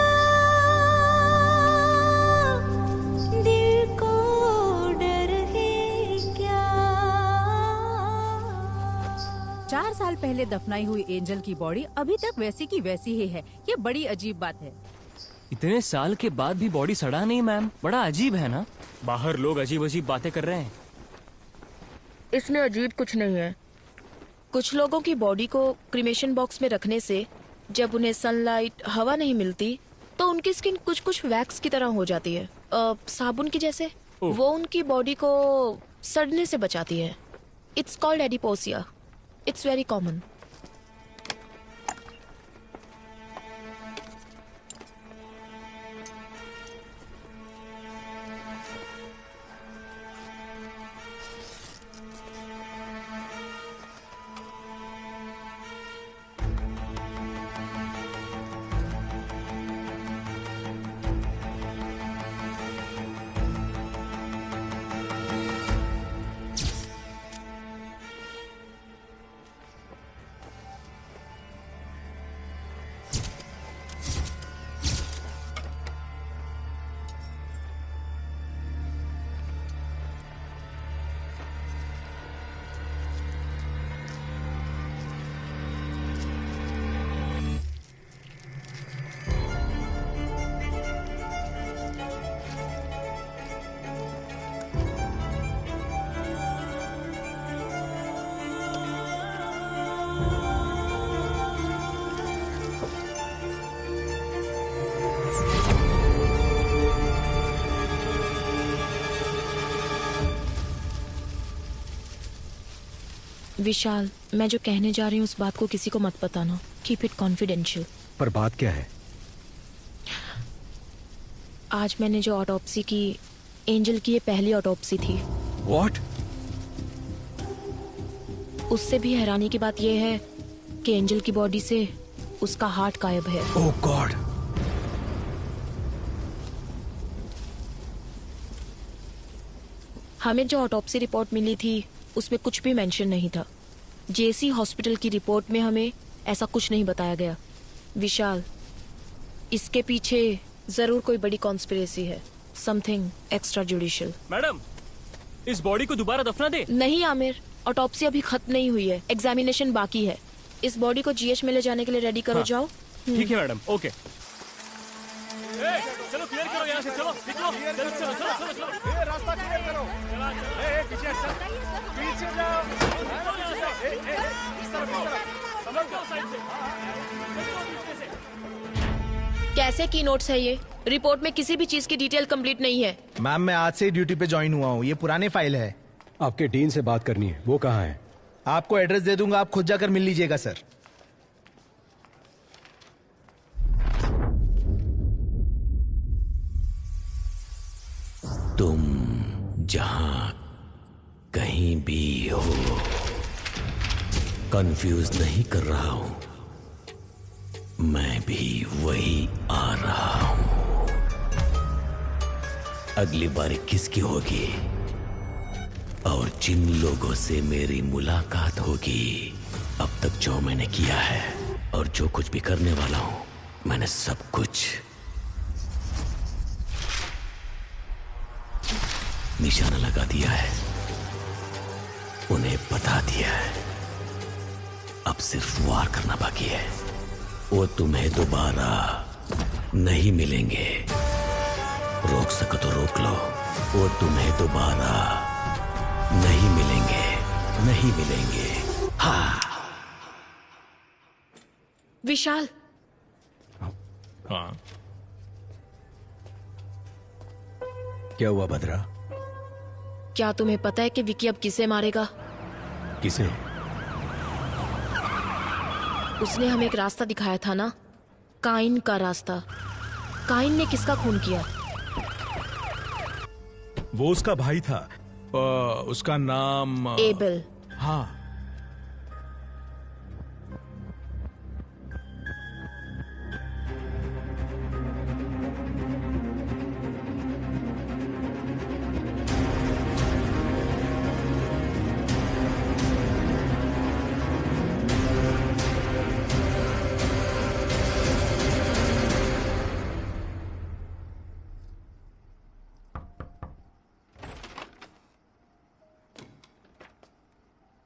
S13: दिल को डर है क्या।
S7: 4 साल पहले दफनाई हुई एंजल की बॉडी अभी तक वैसी की वैसी ही है। ये बड़ी अजीब बात है।
S16: इतने साल के बाद भी बॉडी सड़ा नहीं मैम, बड़ा अजीब है ना। बाहर लोग अजीब अजीब बातें कर रहे हैं।
S8: इसमें अजीब कुछ नहीं है। कुछ लोगों की बॉडी को क्रीमेशन बॉक्स में रखने से जब उन्हें सनलाइट, हवा नहीं मिलती तो उनकी स्किन कुछ कुछ वैक्स की तरह हो जाती है, साबुन की जैसे। वो उनकी बॉडी को सड़ने से बचाती है। It's called adipocere. It's very common. Vishal, मैं जो कहने जा रही हूँ उस बात को किसी को मत बताना। Keep it confidential.
S9: पर बात क्या है?
S8: आज मैंने जो ऑटोप्सी की, एंजल की ये पहली ऑटोप्सी थी।
S9: व्हाट?
S8: उससे भी हैरानी की बात यह है कि एंजल की बॉडी से उसका हार्ट गायब है।
S9: ओह गॉड।
S8: हमें जो ऑटोप्सी रिपोर्ट मिली थी उसमें कुछ भी मेंशन नहीं था। जेसी हॉस्पिटल की रिपोर्ट में हमें ऐसा कुछ नहीं बताया गया। विशाल, इसके पीछे जरूर कोई बड़ी कॉन्स्पिरेसी है। Something extra judicial.
S16: मैडम, इस बॉडी को दोबारा दफना दे।
S8: नहीं आमिर, ऑटोप्सी अभी खत्म नहीं हुई है, एग्जामिनेशन बाकी है। इस बॉडी को जीएच में ले जाने के लिए रेडी करो।
S16: हाँ।
S8: जाओ।
S16: ठीक है मैडम, ओके। चलो क्लियर करो यहाँ से, चलो निकलो, चलो चलो चलो चलो।
S15: रास्ता क्लियर करो। पीछे हटो, पीछे जाओ। इस तरफ समझ जाओ साइड से।
S8: कैसे की नोट्स है ये? रिपोर्ट में किसी भी चीज की डिटेल कंप्लीट नहीं है।
S15: मैम, मैं आज से ही ड्यूटी पे ज्वाइन हुआ हूँ। ये पुराने फाइल है।
S9: आपके डीन से बात करनी है, वो कहाँ है?
S15: आपको एड्रेस दे दूंगा, आप खुद जाकर मिल लीजिएगा सर।
S1: तुम जहां कहीं भी हो, कंफ्यूज नहीं कर रहा हूं। मैं भी वही आ रहा हूं। अगली बारी किसकी होगी और जिन लोगों से मेरी मुलाकात होगी, अब तक जो मैंने किया है और जो कुछ भी करने वाला हूं, मैंने सब कुछ निशाना लगा दिया है, उन्हें बता दिया है। अब सिर्फ वार करना बाकी है। वो तुम्हें दोबारा नहीं मिलेंगे। रोक सको तो रोक लो। वो तुम्हें दोबारा नहीं मिलेंगे, नहीं मिलेंगे। हाँ।
S8: विशाल।
S2: हाँ।
S9: क्या हुआ भद्रा?
S8: क्या तुम्हें पता है कि विकी अब किसे मारेगा?
S9: किसे?
S8: उसने हमें एक रास्ता दिखाया था ना, काइन का रास्ता। काइन ने किसका खून किया?
S2: वो उसका भाई था। उसका नाम
S8: एबल।
S2: हाँ।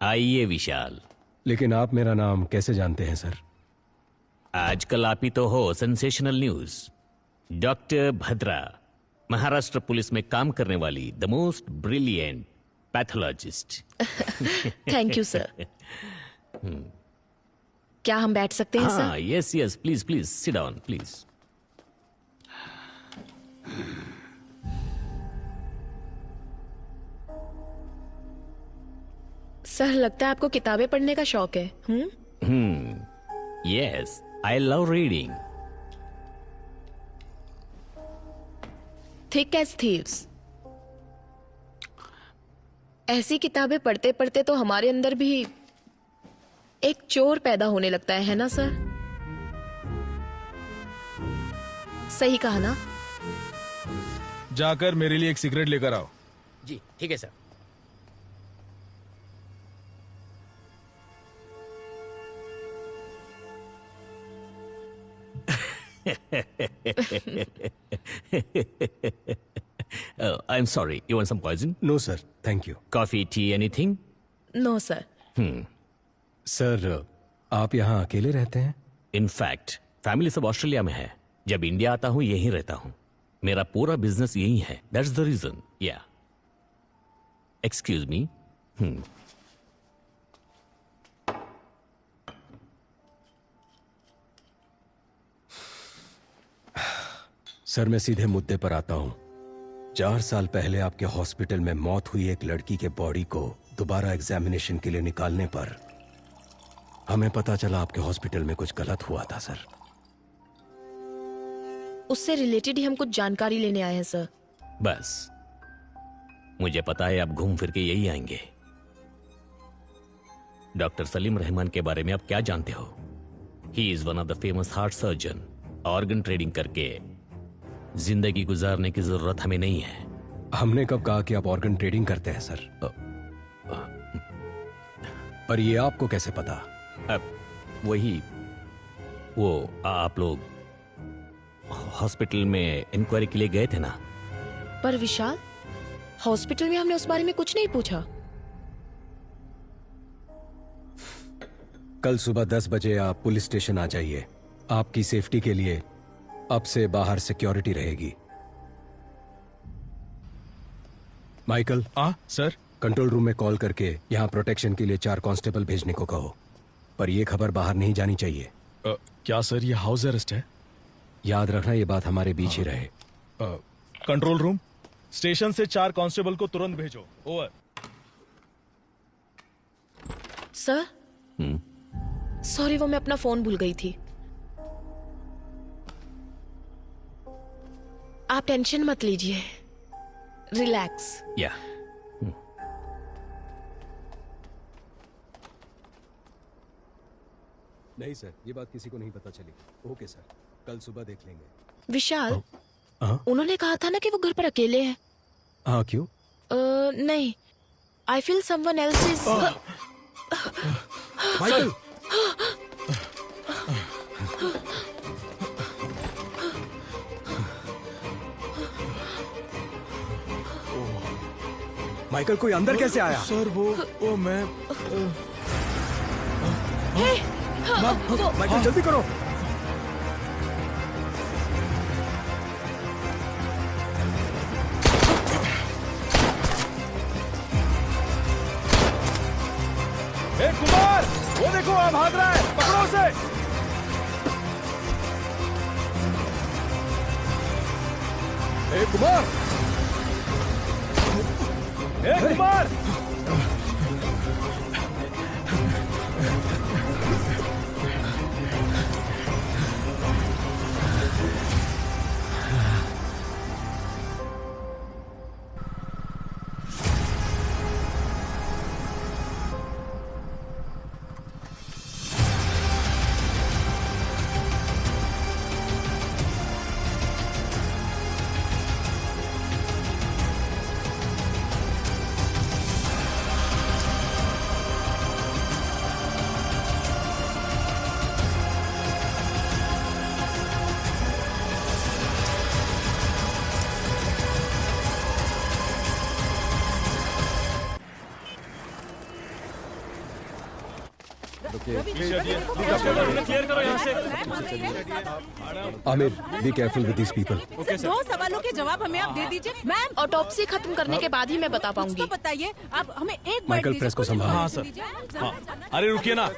S1: आइए विशाल।
S9: लेकिन आप मेरा नाम कैसे जानते हैं सर?
S1: आजकल आप ही तो हो sensational news. Doctor Bhadra, Maharashtra police में काम करने वाली the most brilliant pathologist.
S8: Thank you sir. क्या हम बैठ सकते हैं
S1: हाँ,
S8: sir?
S1: Yes yes, please please sit down please.
S8: Sir लगता है आपको किताबें पढ़ने का शौक है।
S1: Yes, I love reading.
S8: Thick as thieves. ऐसी किताबें पढ़ते पढ़ते तो हमारे अंदर भी एक चोर पैदा होने लगता है ना सर? सही कहा ना?
S2: जाकर मेरे लिए एक सिगरेट लेकर आओ।
S5: जी ठीक है sir.
S1: I'm sorry, you want some poison?
S9: No sir, thank you.
S1: Coffee, tea, anything?
S8: No sir.
S9: Sir, आप यहाँ अकेले रहते हैं?
S1: इनफैक्ट फैमिली सब ऑस्ट्रेलिया में है। जब इंडिया आता हूँ यहीं रहता हूँ। मेरा पूरा बिजनेस यही है। That's the reason. Yeah excuse me.
S9: Sir, मैं सीधे मुद्दे पर आता हूँ। 4 साल पहले आपके हॉस्पिटल में मौत हुई एक लड़की के बॉडी को दोबारा एग्जामिनेशन के लिए निकालने पर हमें पता चला आपके हॉस्पिटल में कुछ गलत हुआ था सर।
S8: उससे रिलेटेड ही हम कुछ जानकारी लेने आए हैं सर।
S1: बस मुझे पता है आप घूम फिर के यही आएंगे। डॉक्टर सलीम रहमान के बारे में आप क्या जानते हो? He is one of the famous heart surgeon. Organ trading करके जिंदगी गुजारने की जरूरत हमें नहीं है।
S9: हमने कब कहा कि आप ऑर्गन ट्रेडिंग करते हैं सर? पर ये आपको कैसे पता?
S1: वही वो आप लोग हॉस्पिटल में इंक्वायरी के लिए गए थे ना?
S8: पर विशाल, हॉस्पिटल में हमने उस बारे में कुछ नहीं पूछा।
S9: कल सुबह 10 बजे आप पुलिस स्टेशन आ जाइए। आपकी सेफ्टी के लिए अब से बाहर सिक्योरिटी रहेगी। माइकल।
S2: सर।
S9: कंट्रोल रूम में कॉल करके यहाँ प्रोटेक्शन के लिए 4 कांस्टेबल भेजने को कहो। पर यह खबर बाहर नहीं जानी चाहिए।
S2: क्या सर, ये हाउस अरेस्ट है?
S9: याद रखना, ये बात हमारे बीच ही रहे।
S2: कंट्रोल रूम, स्टेशन से 4 कांस्टेबल को तुरंत भेजो। ओवर।
S8: सर, सॉरी, वो मैं अपना फोन भूल गई थी। आप टेंशन मत लीजिए, रिलैक्स।
S1: या
S9: नहीं सर, ये बात किसी को नहीं पता चली। ओके सर, कल सुबह देख लेंगे।
S8: विशाल, उन्होंने कहा था ना कि वो घर पर अकेले हैं।
S9: हाँ, क्यों?
S8: नहीं, I feel someone else is.
S9: Michael. Michael, कोई अंदर कैसे आया?
S2: सर वो मैं
S9: माइकल, जल्दी करो।
S2: कुमार, वो देखो वहां भाग रहा है, पकड़ो उसे।
S9: कुमार,
S2: कुमार।
S16: क्लियर करो यहाँ से।
S9: Aamir, be careful with these people.
S14: दो सवालों के जवाब हमें आप दे दीजिए। मैम,
S8: ऑटोप्सी खत्म करने के बाद ही मैं बता पाऊंगी।
S14: उसको बताइए, आप हमें एक
S9: माइकल, प्रेस को संभालो।
S2: हाँ सर। हाँ। अरे रुकिए ना।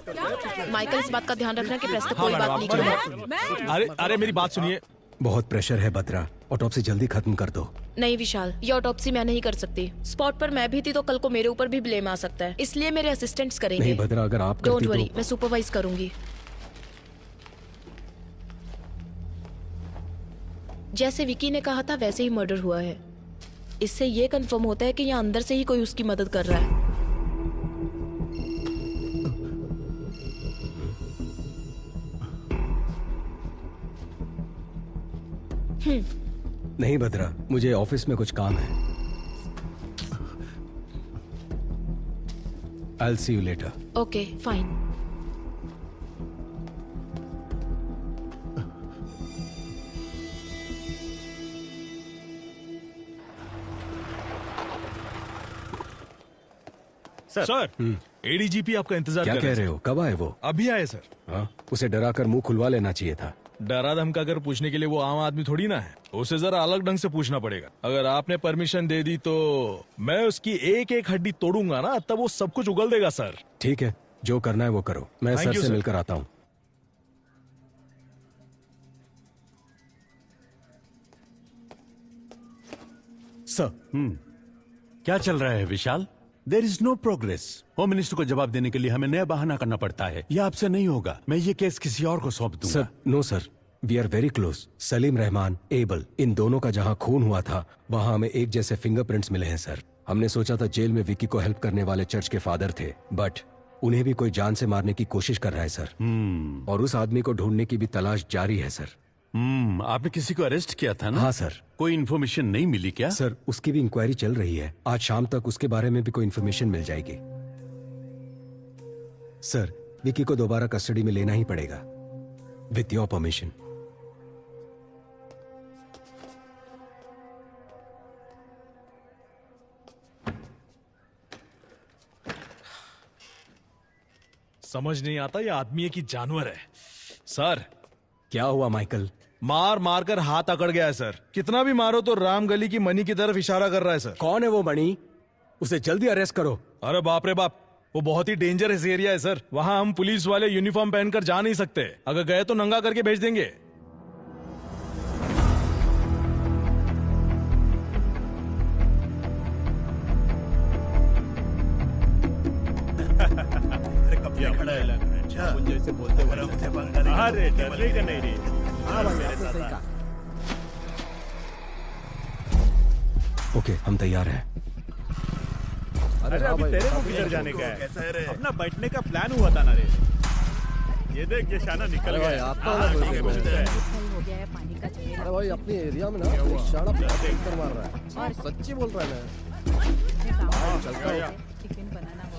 S8: माइकल, इस बात का ध्यान रखना कि प्रेस तक कोई बात नहीं करेगा।
S2: अरे अरे मेरी बात सुनिए।
S9: बहुत प्रेशर है बद्रा, ऑटोप्सी जल्दी खत्म कर दो।
S8: नहीं विशाल, ये ऑटोप्सी मैं नहीं कर सकती। स्पॉट पर मैं भी थी तो कल को मेरे ऊपर भी ब्लेम आ सकता है, इसलिए मेरे असिस्टेंट्स करेंगे।
S9: नहीं बद्रा, अगर आप
S8: डोंट
S9: करती
S8: वरी,
S9: तो...
S8: मैं सुपरवाइज करूंगी। जैसे विकी ने कहा था वैसे ही मर्डर हुआ है। इससे ये कंफर्म होता है कि यहाँ अंदर से ही कोई उसकी मदद कर रहा है।
S9: नहीं बद्रा, मुझे ऑफिस में कुछ काम है। I'll see you later.
S8: Okay fine.
S2: Sir, ADGP आपका इंतजार
S9: क्या
S2: कर
S9: कह रहे हो? कब आए वो?
S2: अभी आए सर।
S9: हाँ, उसे डराकर मुंह खुलवा लेना चाहिए था।
S2: डरा धमका कर पूछने के लिए वो आम आदमी थोड़ी ना है, उसे जरा अलग ढंग से पूछना पड़ेगा। अगर आपने परमिशन दे दी तो मैं उसकी एक एक हड्डी तोड़ूंगा ना, तब वो सब कुछ उगल देगा सर।
S9: ठीक है, जो करना है वो करो। मैं
S2: Thank
S9: सर
S2: you,
S9: से
S2: sir.
S9: मिलकर आता हूँ।
S4: सर, क्या चल रहा है Vishal? There is no progress. Home minister को जवाब देने के लिए हमें नया बहाना करना पड़ता है। यह आपसे नहीं होगा। मैं ये केस किसी और को सौंप दूंगा।
S9: Sir, no sir, we are very close. Salim Rahman, Abel, इन दोनों का जहाँ खून हुआ था वहाँ हमें एक जैसे फिंगरप्रिंट्स मिले हैं सर। हमने सोचा था जेल में विकी को हेल्प करने वाले चर्च के फादर थे, बट उन्हें भी कोई जान से मारने की कोशिश कर रहा है सर। और उस आदमी को ढूंढने की भी तलाश जारी है सर।
S4: आपने किसी को अरेस्ट किया था ना?
S9: हाँ सर।
S4: कोई इन्फॉर्मेशन नहीं मिली क्या?
S9: सर, उसकी भी इंक्वायरी चल रही है। आज शाम तक उसके बारे में भी कोई इन्फॉर्मेशन मिल जाएगी। सर, विकी को दोबारा कस्टडी में लेना ही पड़ेगा, विथ योर परमिशन।
S2: समझ नहीं आता ये आदमी है कि जानवर है। सर,
S9: क्या हुआ माइकल?
S2: मार मार कर हाथ अकड़ गया है सर। कितना भी मारो तो राम गली की मनी की तरफ इशारा कर रहा है सर।
S9: कौन है वो मणि? उसे जल्दी अरेस्ट करो।
S2: अरे बाप रे बाप, वो बहुत ही डेंजरस एरिया है सर। वहाँ हम पुलिस वाले यूनिफॉर्म पहनकर जा नहीं सकते। अगर गए तो नंगा करके भेज देंगे।
S15: अरे कब से खड़ा है? अच्छा, जैसे बोलते हो हमसे पंगा नहीं। अरे डरने का नहीं रे। हाँ मेरे साथ।
S9: ओके, हम तैयार हैं।
S15: अरे अभी तेरे को किधर जाने का है? अपना बैठने का प्लान हुआ था ना रे। ये देख ये शाना निकल गया।
S17: अरे भाई अपने एरिया में ना शाना कर मार रहा है। और सच्ची बोल रहा है मैं। चलता हूँ,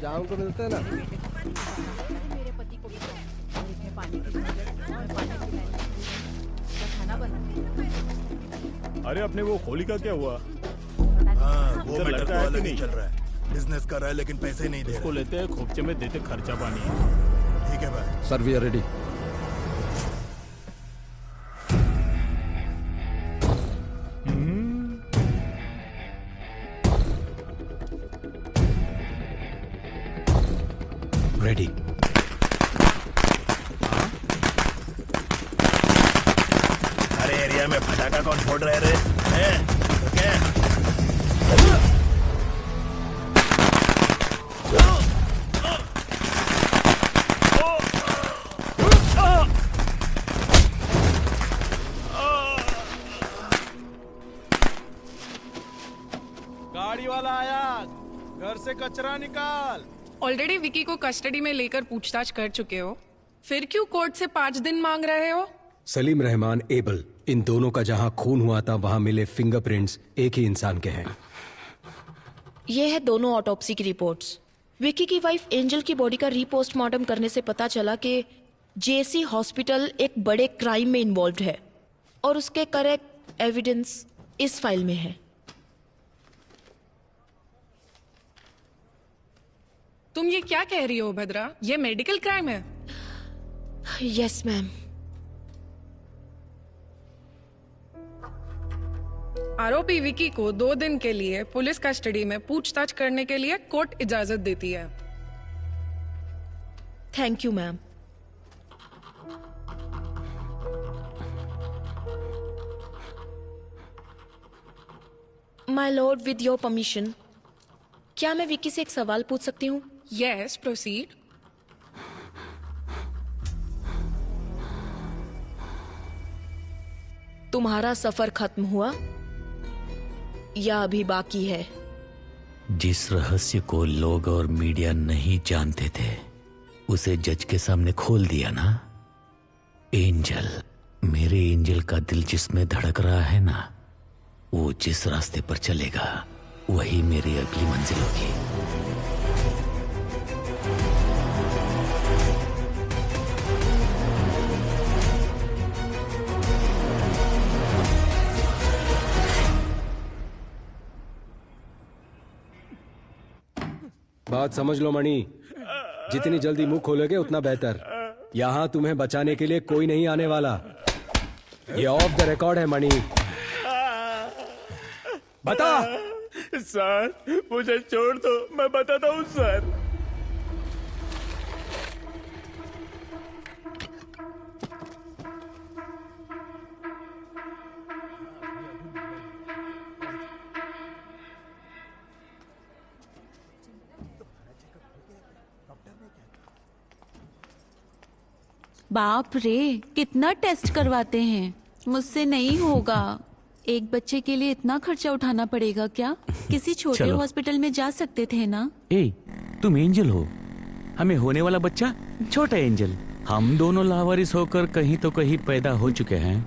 S17: शाम को मिलते हैं ना।
S7: मेरे पति को भी इसमें पानी की खाना बना।
S15: अरे अपने वो होली का क्या हुआ?
S17: वो मैटर तो अलग ही चल रहा है। बिजनेस कर रहा है लेकिन पैसे नहीं दे रहा।
S15: उसको लेते हैं, खोपचे में देते खर्चा पानी।
S17: ठीक है भाई। Sir, we are ready.
S9: Ready.
S17: अरे एरिया में फटाका कौन फोड़ रहे रे? ओके।
S2: गाड़ी वाला आया, घर से कचरा निकाल।
S18: ऑलरेडी विकी को कस्टडी में लेकर पूछताछ कर चुके हो, फिर क्यों कोर्ट से 5 दिन मांग रहे हो?
S9: सलीम रहमान, एबल, इन दोनों का जहां खून हुआ था वहां मिले फिंगरप्रिंट्स एक ही इंसान के हैं।
S8: ये है दोनों ऑटोप्सी की रिपोर्ट्स। विकी की वाइफ एंजल की बॉडी का रीपोस्टमार्टम करने से पता चला कि जेसी हॉस्पिटल एक बड़े क्राइम में इन्वॉल्व है और उसके करेक्ट एविडेंस इस फाइल में है।
S18: तुम ये क्या कह रही हो भद्रा? ये मेडिकल क्राइम है।
S8: Yes ma'am.
S18: आरोपी विकी को 2 दिन के लिए पुलिस कस्टडी में पूछताछ करने के लिए कोर्ट इजाजत देती है।
S8: Thank you ma'am. My Lord, with your permission, क्या मैं विकी से एक सवाल पूछ सकती हूँ?
S18: Yes, proceed.
S8: तुम्हारा सफर खत्म हुआ या अभी बाकी है?
S1: जिस रहस्य को लोग और मीडिया नहीं जानते थे उसे जज के सामने खोल दिया ना। एंजल, मेरे एंजल का दिल जिसमें धड़क रहा है ना, वो जिस रास्ते पर चलेगा वही मेरी अगली मंजिल होगी।
S9: बात समझ लो मणि, जितनी जल्दी मुंह खोलोगे उतना बेहतर। यहाँ तुम्हें बचाने के लिए कोई नहीं आने वाला। ये ऑफ द रिकॉर्ड है मणि। बता।
S12: सर मुझे छोड़ दो, मैं बताता हूँ सर।
S14: बाप रे, कितना टेस्ट करवाते हैं। मुझसे नहीं होगा। एक बच्चे के लिए इतना खर्चा उठाना पड़ेगा क्या? किसी छोटे
S1: चलो।
S14: हॉस्पिटल में जा सकते थे ना।
S1: ए, तुम एंजल हो, हमें होने वाला बच्चा छोटा एंजल। हम दोनों लावारिस होकर कहीं तो कहीं पैदा हो चुके हैं।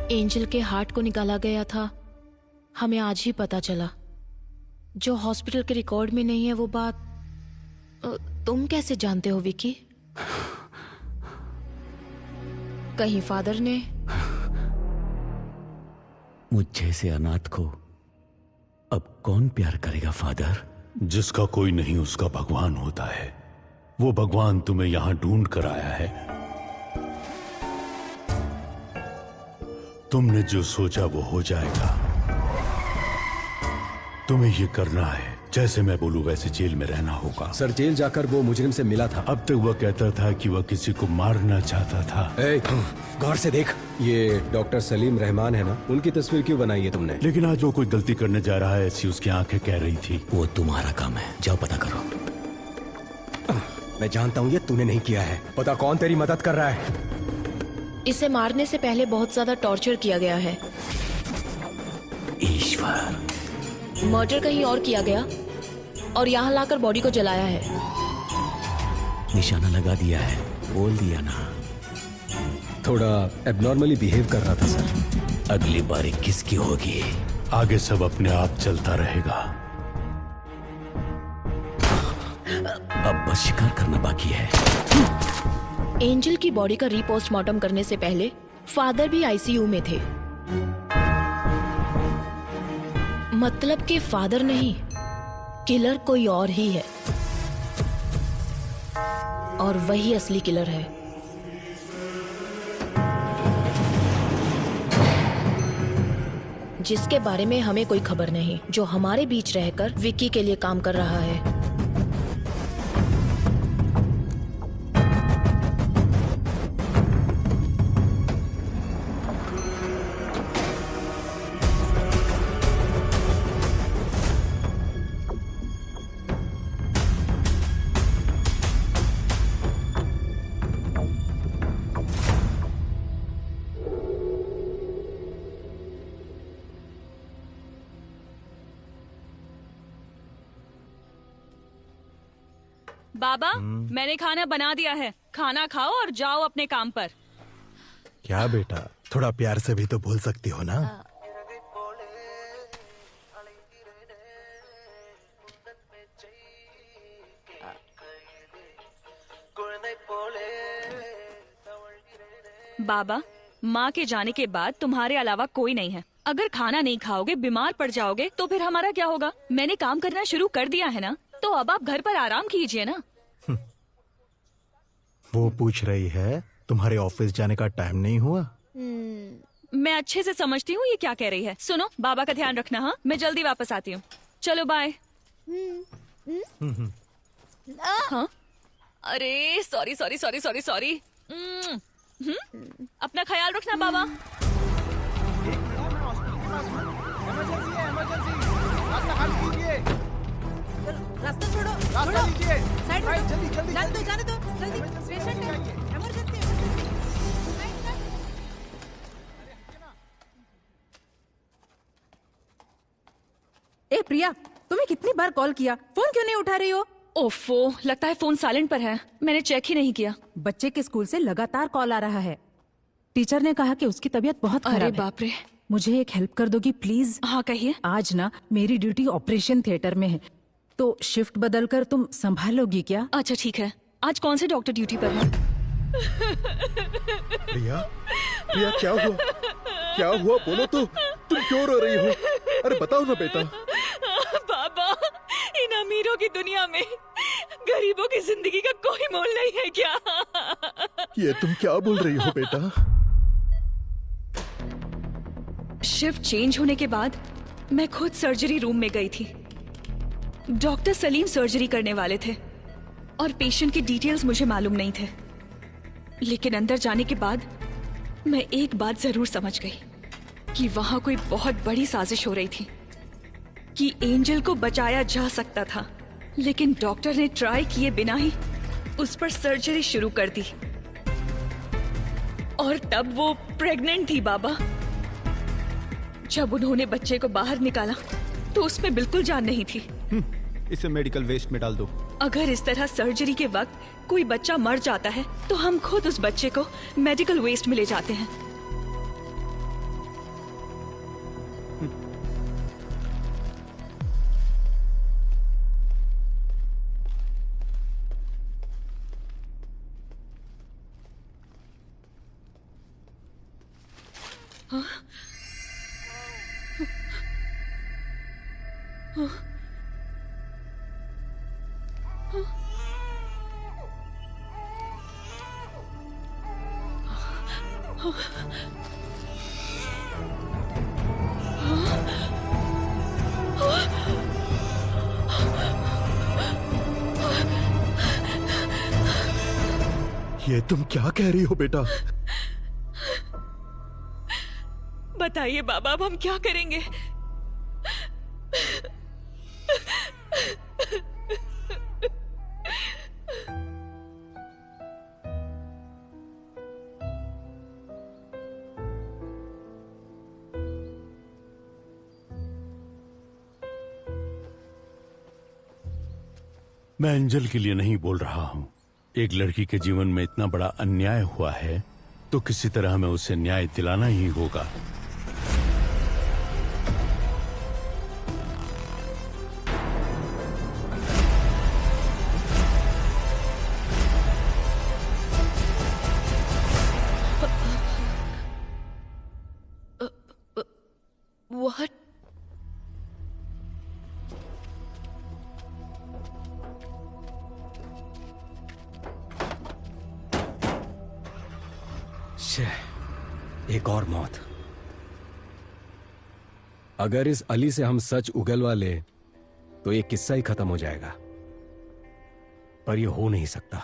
S8: एंजल के हार्ट को निकाला गया था, हमें आज ही पता चला। जो हॉस्पिटल के रिकॉर्ड में नहीं है वो बात तुम कैसे जानते हो विकी? कहीं फादर ने?
S1: मुझ जैसे अनाथ को अब कौन प्यार करेगा फादर?
S4: जिसका कोई नहीं उसका भगवान होता है। वो भगवान तुम्हें यहां ढूंढ कर आया है। तुमने जो सोचा वो हो जाएगा। तुम्हें ये करना है, जैसे मैं बोलूं वैसे जेल में रहना होगा।
S9: सर, जेल जाकर वो मुजरिम से मिला था।
S4: अब तक वह कहता था कि वह किसी को मारना चाहता था।
S9: गौर से देख, ये डॉक्टर सलीम रहमान है ना, उनकी तस्वीर क्यों बनाई है तुमने?
S4: लेकिन आज वो कोई गलती करने जा रहा है, ऐसी उसकी आंखें कह रही थी।
S1: वो तुम्हारा काम है, जाओ पता करो।
S9: मैं जानता हूँ ये तूने नहीं किया है। पता कौन तेरी मदद कर रहा है?
S8: इसे मारने से पहले बहुत ज्यादा टॉर्चर किया गया है।
S1: ईश्वर,
S8: मर्डर कहीं और किया गया और यहाँ लाकर बॉडी को जलाया है।
S1: निशाना लगा दिया है, बोल दिया ना।
S9: थोड़ा एबनॉर्मली बिहेव कर रहा था सर।
S1: अगली बारी किसकी होगी?
S4: आगे सब अपने आप चलता रहेगा।
S1: अब बस शिकार करना बाकी है।
S8: एंजल की बॉडी का रीपोस्टमार्टम करने से पहले फादर भी आईसीयू में थे। मतलब कि फादर नहीं, किलर कोई और ही है, और वही असली किलर है। जिसके बारे में हमें कोई खबर नहीं, जो हमारे बीच रहकर विक्की के लिए काम कर रहा है।
S19: बाबा, मैंने खाना बना दिया है, खाना खाओ और जाओ अपने काम पर।
S6: क्या बेटा, थोड़ा प्यार से भी तो बोल सकती हो ना।
S19: बाबा, माँ के जाने के बाद तुम्हारे अलावा कोई नहीं है। अगर खाना नहीं खाओगे, बीमार पड़ जाओगे, तो फिर हमारा क्या होगा? मैंने काम करना शुरू कर दिया है ना, तो अब आप घर पर आराम कीजिए ना।
S6: वो पूछ रही है तुम्हारे ऑफिस जाने का टाइम नहीं हुआ?
S19: मैं अच्छे से समझती हूँ ये क्या कह रही है। सुनो, बाबा का ध्यान रखना। हाँ, मैं जल्दी वापस आती हूँ। चलो बाय। हाँ, अरे sorry sorry sorry sorry sorry. अपना ख्याल रखना बाबा।
S7: रास्ता छोड़ो, रास्ता लीजिए, साइड में जल्दी जल्दी जाने दो, जाने दो, जल्दी, पेशेंट है, इमरजेंसी। ए प्रिया, तुम्हें कितनी बार कॉल किया, फोन क्यों नहीं उठा रही हो?
S19: ओफो, लगता है फोन साइलेंट पर है, मैंने चेक ही नहीं किया।
S7: बच्चे के स्कूल से लगातार कॉल आ रहा है। टीचर ने कहा कि उसकी तबीयत बहुत खराब है।
S19: अरे बाप रे।
S7: मुझे एक हेल्प कर दोगी प्लीज?
S19: हाँ कहिए।
S7: आज ना मेरी ड्यूटी ऑपरेशन थिएटर में है, तो शिफ्ट बदलकर तुम संभालोगी क्या?
S19: अच्छा ठीक है। आज कौन से डॉक्टर ड्यूटी पर है?
S17: प्रिया, प्रिया क्या हुआ? क्या हुआ बोलो तो, तुम क्यों रो रही हो? अरे बताओ ना बेटा।
S19: बाबा, इन अमीरों की दुनिया में गरीबों की जिंदगी का कोई मोल नहीं है क्या?
S17: ये तुम क्या बोल रही हो बेटा?
S19: शिफ्ट चेंज होने के बाद मैं खुद सर्जरी रूम में गई थी। डॉक्टर सलीम सर्जरी करने वाले थे और पेशेंट की डिटेल्स मुझे मालूम नहीं थे, लेकिन अंदर जाने के बाद मैं एक बात जरूर समझ गई कि वहां कोई बहुत बड़ी साजिश हो रही थी, कि एंजल को बचाया जा सकता था, लेकिन डॉक्टर ने ट्राई किए बिना ही उस पर सर्जरी शुरू कर दी। और तब वो प्रेग्नेंट थी बाबा। जब उन्होंने बच्चे को बाहर निकाला तो उसमें बिल्कुल जान नहीं थी।
S17: इसे मेडिकल वेस्ट में डाल दो।
S19: अगर इस तरह सर्जरी के वक्त कोई बच्चा मर जाता है तो हम खुद उस बच्चे को मेडिकल वेस्ट में ले जाते हैं।
S17: ये तुम क्या कह रही हो बेटा?
S19: बताइए बाबा, अब हम क्या करेंगे?
S4: मैं एंजल के लिए नहीं बोल रहा हूं। एक लड़की के जीवन में इतना बड़ा अन्याय हुआ है तो किसी तरह हमें उसे न्याय दिलाना ही होगा।
S8: What?
S9: एक और मौत। अगर इस अली से हम सच उगलवा ले तो ये किस्सा ही खत्म हो जाएगा, पर ये हो नहीं सकता।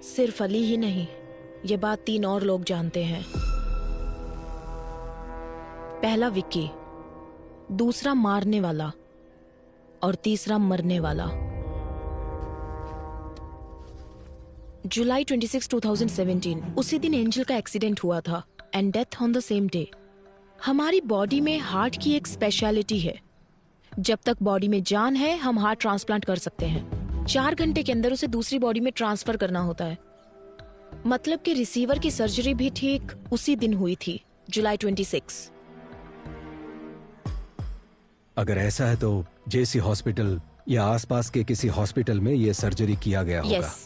S8: सिर्फ अली ही नहीं, ये बात 3 और लोग जानते हैं। पहला विक्की, दूसरा मारने वाला और तीसरा मरने वाला। जुलाई 26, 2017 उसी दिन एंजल का एक्सीडेंट हुआ था and death on the same day. हमारी बॉडी में हार्ट की एक स्पेशलिटी है, जब तक बॉडी में जान है हम हार्ट ट्रांसप्लांट कर सकते हैं। 4 घंटे के अंदर उसे दूसरी बॉडी में ट्रांसफर करना होता है। मतलब कि रिसीवर की सर्जरी भी ठीक उसी दिन हुई थी, जुलाई 26।
S9: अगर ऐसा है तो जेसी हॉस्पिटल या आसपास के किसी हॉस्पिटल में ये सर्जरी किया गया होगा।
S8: Yes.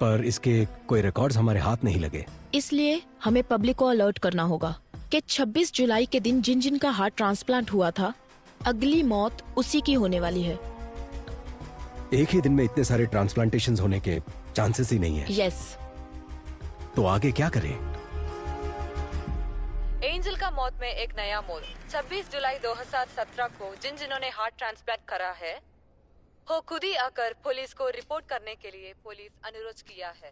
S9: पर इसके कोई रिकॉर्ड्स हमारे हाथ नहीं लगे।
S8: इसलिए हमें पब्लिक को अलर्ट करना होगा कि 26 जुलाई के दिन जिन जिन का हार्ट ट्रांसप्लांट हुआ था, अगली मौत उसी की होने वाली है।
S9: एक ही दिन में इतने सारे ट्रांसप्लांटेशंस होने के चांसेस ही नहीं है।
S8: यस।
S9: तो आगे क्या करें?
S11: एंजल का मौत में एक नया मोड़। 26 जुलाई 2017 को जिन जिन्होंने हार्ट ट्रांसप्लांट करा है वो खुद ही आकर पुलिस को रिपोर्ट करने के लिए पुलिस अनुरोध किया है।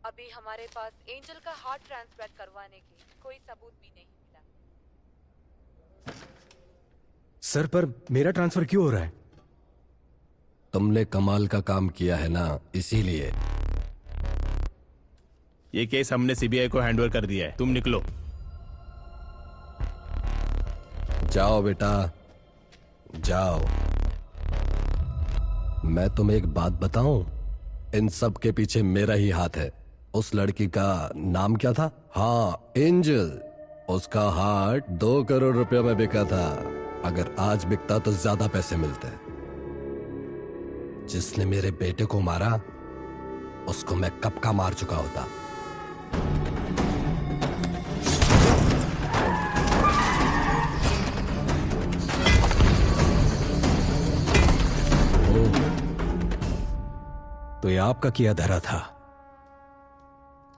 S11: अभी हमारे पास एंजल का हार्ट ट्रांसप्लांट करवाने की कोई सबूत भी नहीं मिला।
S9: सर, पर मेरा ट्रांसफर क्यों हो रहा है?
S17: तुमने कमाल का काम किया है ना, इसीलिए।
S12: ये केस हमने सीबीआई को हैंडओवर कर दिया है, तुम निकलो।
S17: जाओ बेटा, जाओ। मैं तुम्हें एक बात बताऊं, इन सब के पीछे मेरा ही हाथ है। उस लड़की का नाम क्या था? हाँ, एंजल। उसका हार्ट 2 करोड़ रुपए में बिका था। अगर आज बिकता तो ज्यादा पैसे मिलते। जिसने मेरे बेटे को मारा उसको मैं कब का मार चुका होता।
S9: तो ये आपका किया धरा था।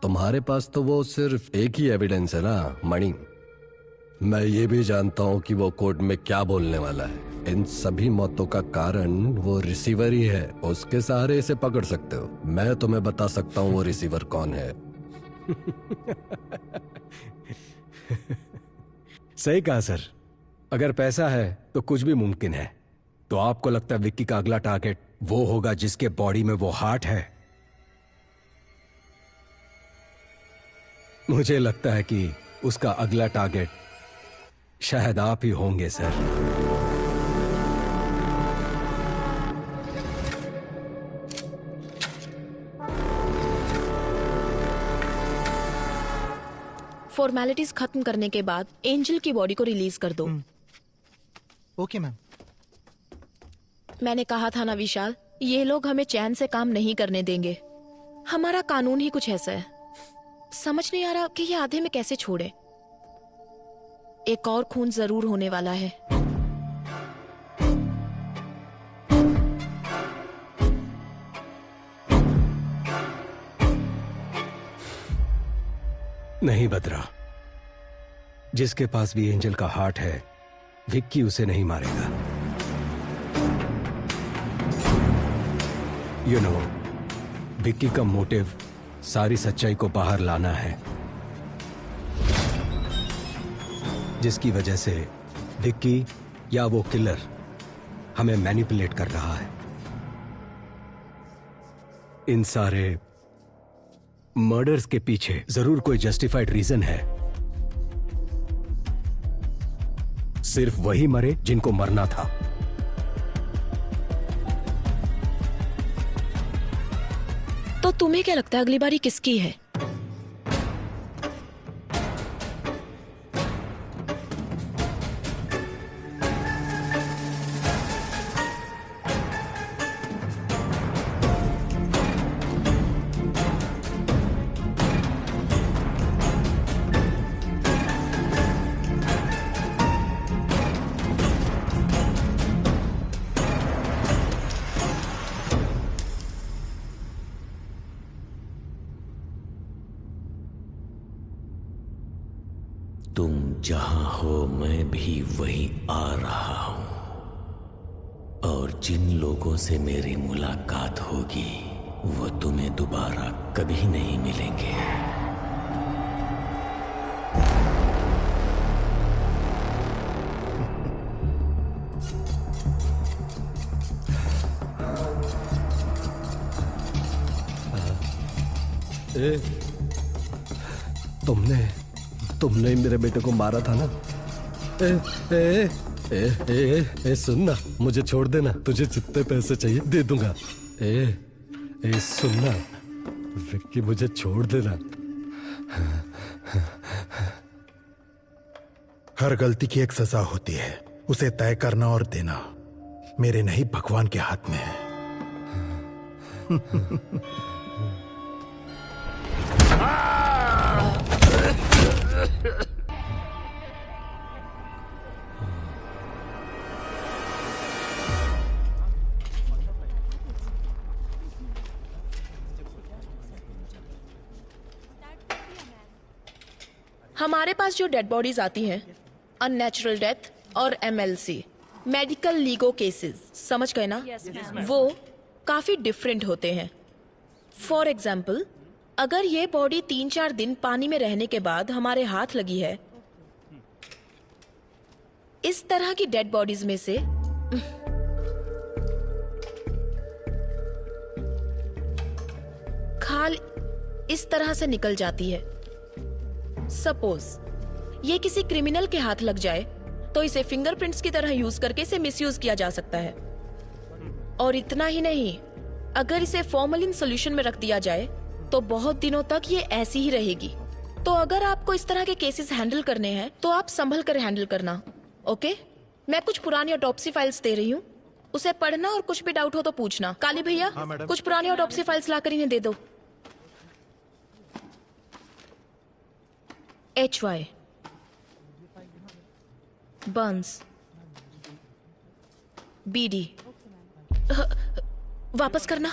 S17: तुम्हारे पास तो वो सिर्फ एक ही एविडेंस है ना, मणि। मैं ये भी जानता हूं कि वो कोर्ट में क्या बोलने वाला है। इन सभी मौतों का कारण वो रिसीवर ही है। उसके सहारे इसे पकड़ सकते हो। मैं तुम्हें बता सकता हूं वो रिसीवर कौन है।
S9: सही कहा सर। अगर पैसा है तो कुछ भी मुमकिन है। तो आपको लगता है विक्की का अगला टारगेट वो होगा जिसके बॉडी में वो हार्ट है? मुझे लगता है कि उसका अगला टारगेट शायद आप ही होंगे सर।
S8: फॉर्मेलिटीज खत्म करने के बाद एंजल की बॉडी को रिलीज कर दो।
S6: Okay ma'am.
S8: मैंने कहा था ना विशाल, ये लोग हमें चैन से काम नहीं करने देंगे। हमारा कानून ही कुछ ऐसा है। समझ नहीं आ रहा कि ये आधे में कैसे छोड़े। एक और खून जरूर होने वाला है।
S9: नहीं बदरा, जिसके पास भी एंजल का हार्ट है, विक्की उसे नहीं मारेगा। यू नो, विक्की का मोटिव सारी सच्चाई को बाहर लाना है, जिसकी वजह से विक्की या वो किलर हमें मैनिपुलेट कर रहा है। इन सारे मर्डर्स के पीछे जरूर कोई जस्टिफाइड रीजन है। सिर्फ वही मरे जिनको मरना था।
S8: तो तुम्हें क्या लगता है अगली बारी किसकी है?
S1: तुम जहां हो मैं भी वहीं आ रहा हूं, और जिन लोगों से मेरी मुलाकात होगी वो तुम्हें दोबारा कभी नहीं मिलेंगे।
S17: तुमने मेरे बेटे को मारा था ना? सुन ना, मुझे छोड़ देना, तुझे जितने पैसे चाहिए दे दूंगा। सुन ना विक्की, मुझे छोड़ देना।
S6: हर गलती की एक सजा होती है, उसे तय करना और देना मेरे नहीं भगवान के हाथ में है।
S8: हमारे पास जो डेड बॉडीज आती हैं, अननेचुरल डेथ और MLC, मेडिकल लीगो केसेस, समझ गए ना? वो काफी डिफरेंट होते हैं। फॉर एग्जाम्पल, अगर ये बॉडी 3-4 दिन पानी में रहने के बाद हमारे हाथ लगी है, इस तरह की डेड बॉडीज में से खाल इस तरह से निकल जाती है। सपोज ये किसी क्रिमिनल के हाथ लग जाए तो इसे फिंगरप्रिंट्स की तरह यूज करके इसे मिसयूज किया जा सकता है। और इतना ही नहीं, अगर इसे फॉर्मलिन सॉल्यूशन में रख दिया जाए तो बहुत दिनों तक ये ऐसी ही रहेगी। तो अगर आपको इस तरह के केसेस हैंडल करने हैं तो आप संभल कर हैंडल करना, ओके? मैं कुछ पुरानी ऑटोप्सी फाइल्स दे रही हूँ, उसे पढ़ना और कुछ भी डाउट हो तो पूछना। काली भैया, कुछ पुरानी ऑटोप्सी फाइल्स लाकर इन्हें दे दो। HY बंस BD वापस करना।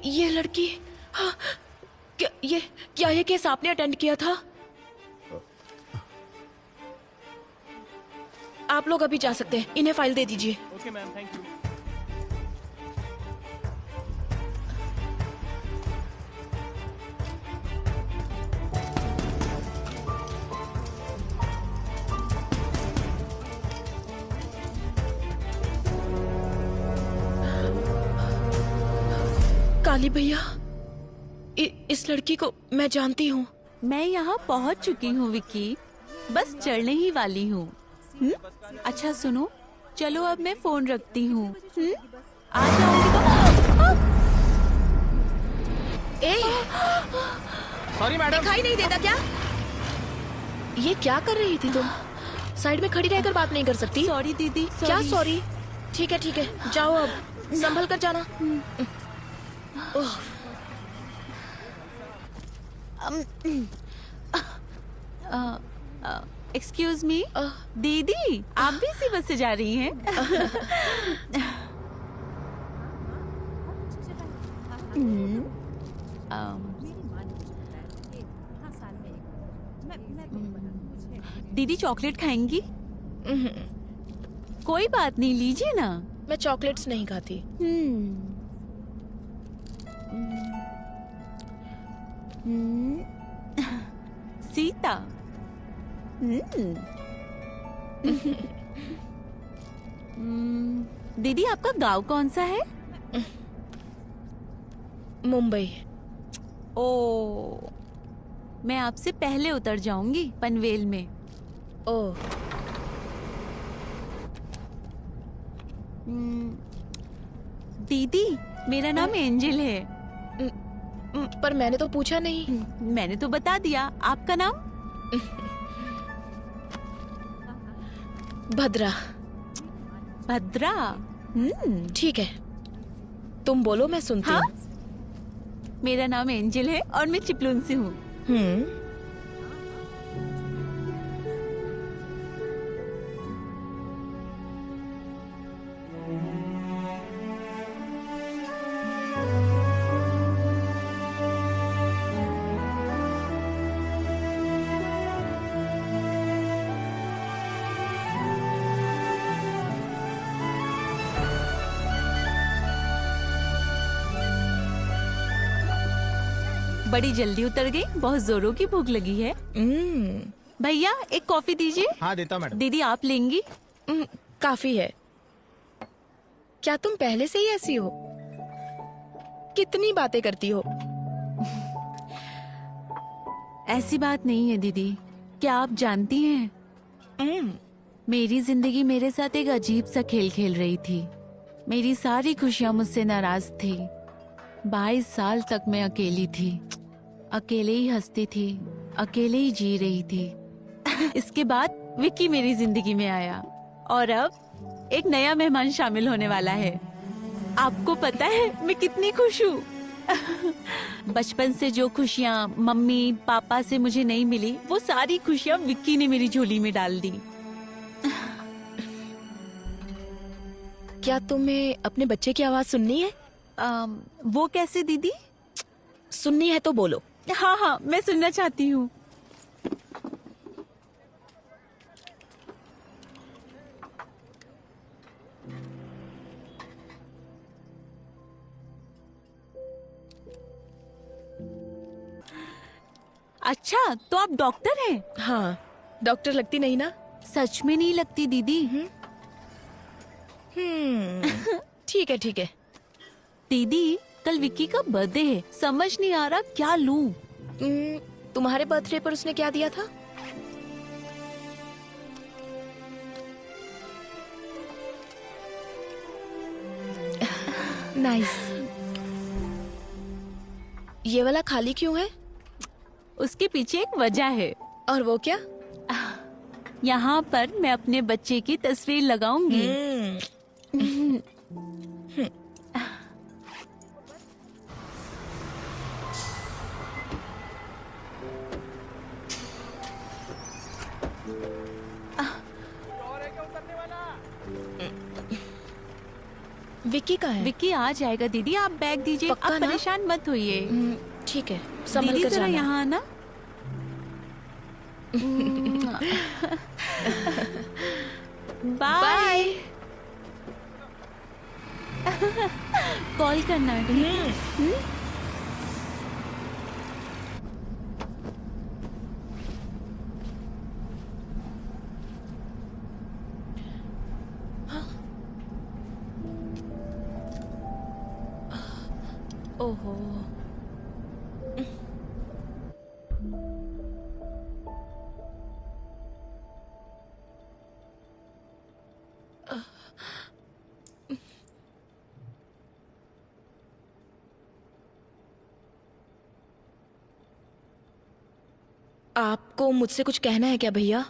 S8: ये लड़की, क्या ये केस आपने अटेंड किया था? आप लोग अभी जा सकते हैं, इन्हें फाइल दे दीजिए।
S16: Okay ma'am, thank you.
S8: Kali भैया, इस लड़की को मैं जानती हूँ।
S14: मैं यहाँ पहुँच चुकी हूँ विक्की, बस चढ़ने ही वाली हूँ। अच्छा सुनो, चलो अब मैं फोन रखती हूँ। आ जाओगी तो।
S8: सॉरी मैडम, दिखाई नहीं देता क्या? ये क्या कर रही थी तुम? साइड में खड़ी रहकर बात नहीं कर सकती?
S14: सॉरी दीदी।
S8: क्या सॉरी? ठीक है, जाओ अब, संभल कर जाना।
S14: एक्सक्यूज मी दीदी, आप भी इसी बस से जा रही हैं? दीदी चॉकलेट खाएंगी? कोई बात नहीं, लीजिए ना।
S8: मैं चॉकलेट्स नहीं खाती।
S14: सीता। दीदी आपका गांव कौन सा है?
S8: मुंबई।
S14: ओ, मैं आपसे पहले उतर जाऊंगी पनवेल में।
S8: ओ,
S14: दीदी मेरा नाम एंजल है।
S8: पर मैंने तो पूछा नहीं।
S14: मैंने तो बता दिया। आपका नाम?
S8: भद्रा।
S14: भद्रा?
S8: ठीक है, तुम बोलो, मैं सुनती हूँ।
S14: मेरा नाम एंजल है और मैं चिपलून से हूँ। बड़ी जल्दी उतर गई, बहुत जोरों की भूख लगी है। भैया एक कॉफी दीजिए।
S10: हाँ देता हूं मैडम।
S14: दीदी आप लेंगी?
S8: काफी है। क्या तुम पहले से ही ऐसी हो? कितनी बातें करती हो?
S14: ऐसी बात नहीं है दीदी। क्या आप जानती हैं, मेरी जिंदगी मेरे साथ एक अजीब सा खेल खेल रही थी। मेरी सारी खुशियां मुझसे नाराज थी। 22 साल तक मैं अकेली थी, अकेले ही हंसती थी, अकेले ही जी रही थी। इसके बाद विक्की मेरी जिंदगी में आया और अब एक नया मेहमान शामिल होने वाला है। आपको पता है मैं कितनी खुश हूँ। बचपन से जो खुशियाँ मम्मी पापा से मुझे नहीं मिली, वो सारी खुशियाँ विक्की ने मेरी झोली में डाल दी।
S8: क्या तुम्हें अपने बच्चे की आवाज सुननी है?
S14: वो कैसे दीदी?
S8: सुननी है तो बोलो।
S14: हाँ हाँ मैं सुनना चाहती हूँ। अच्छा तो आप डॉक्टर हैं?
S8: हाँ, डॉक्टर लगती नहीं ना?
S14: सच में नहीं लगती दीदी।
S8: ठीक है ठीक है।
S14: दीदी कल विक्की का बर्थडे है, समझ नहीं आ रहा क्या लूं।
S8: तुम्हारे बर्थडे पर उसने क्या दिया था? नाइस। ये वाला खाली क्यों है?
S14: उसके पीछे एक वजह है।
S8: और वो क्या?
S14: यहाँ पर मैं अपने बच्चे की तस्वीर लगाऊंगी।
S8: विक्की कहाँ है?
S14: विक्की आ जाएगा दीदी, आप बैग दीजिए। आप परेशान मत होइए।
S8: ठीक है, संभल कर
S14: जरा
S8: जाना।
S14: यहाँ आना। बाय। कॉल करना।
S8: ओहो। आपको मुझसे कुछ कहना है क्या भैया?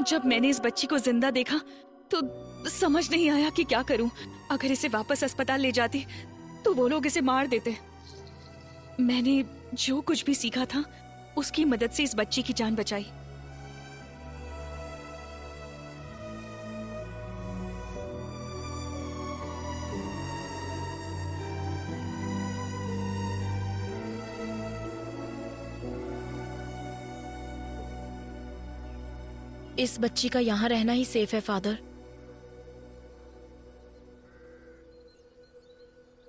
S19: जब मैंने इस बच्ची को जिंदा देखा तो समझ नहीं आया कि क्या करूं। अगर इसे वापस अस्पताल ले जाती तो वो लोग इसे मार देते। मैंने जो कुछ भी सीखा था उसकी मदद से इस बच्ची की जान बचाई।
S8: इस बच्ची का यहाँ रहना ही सेफ है फादर।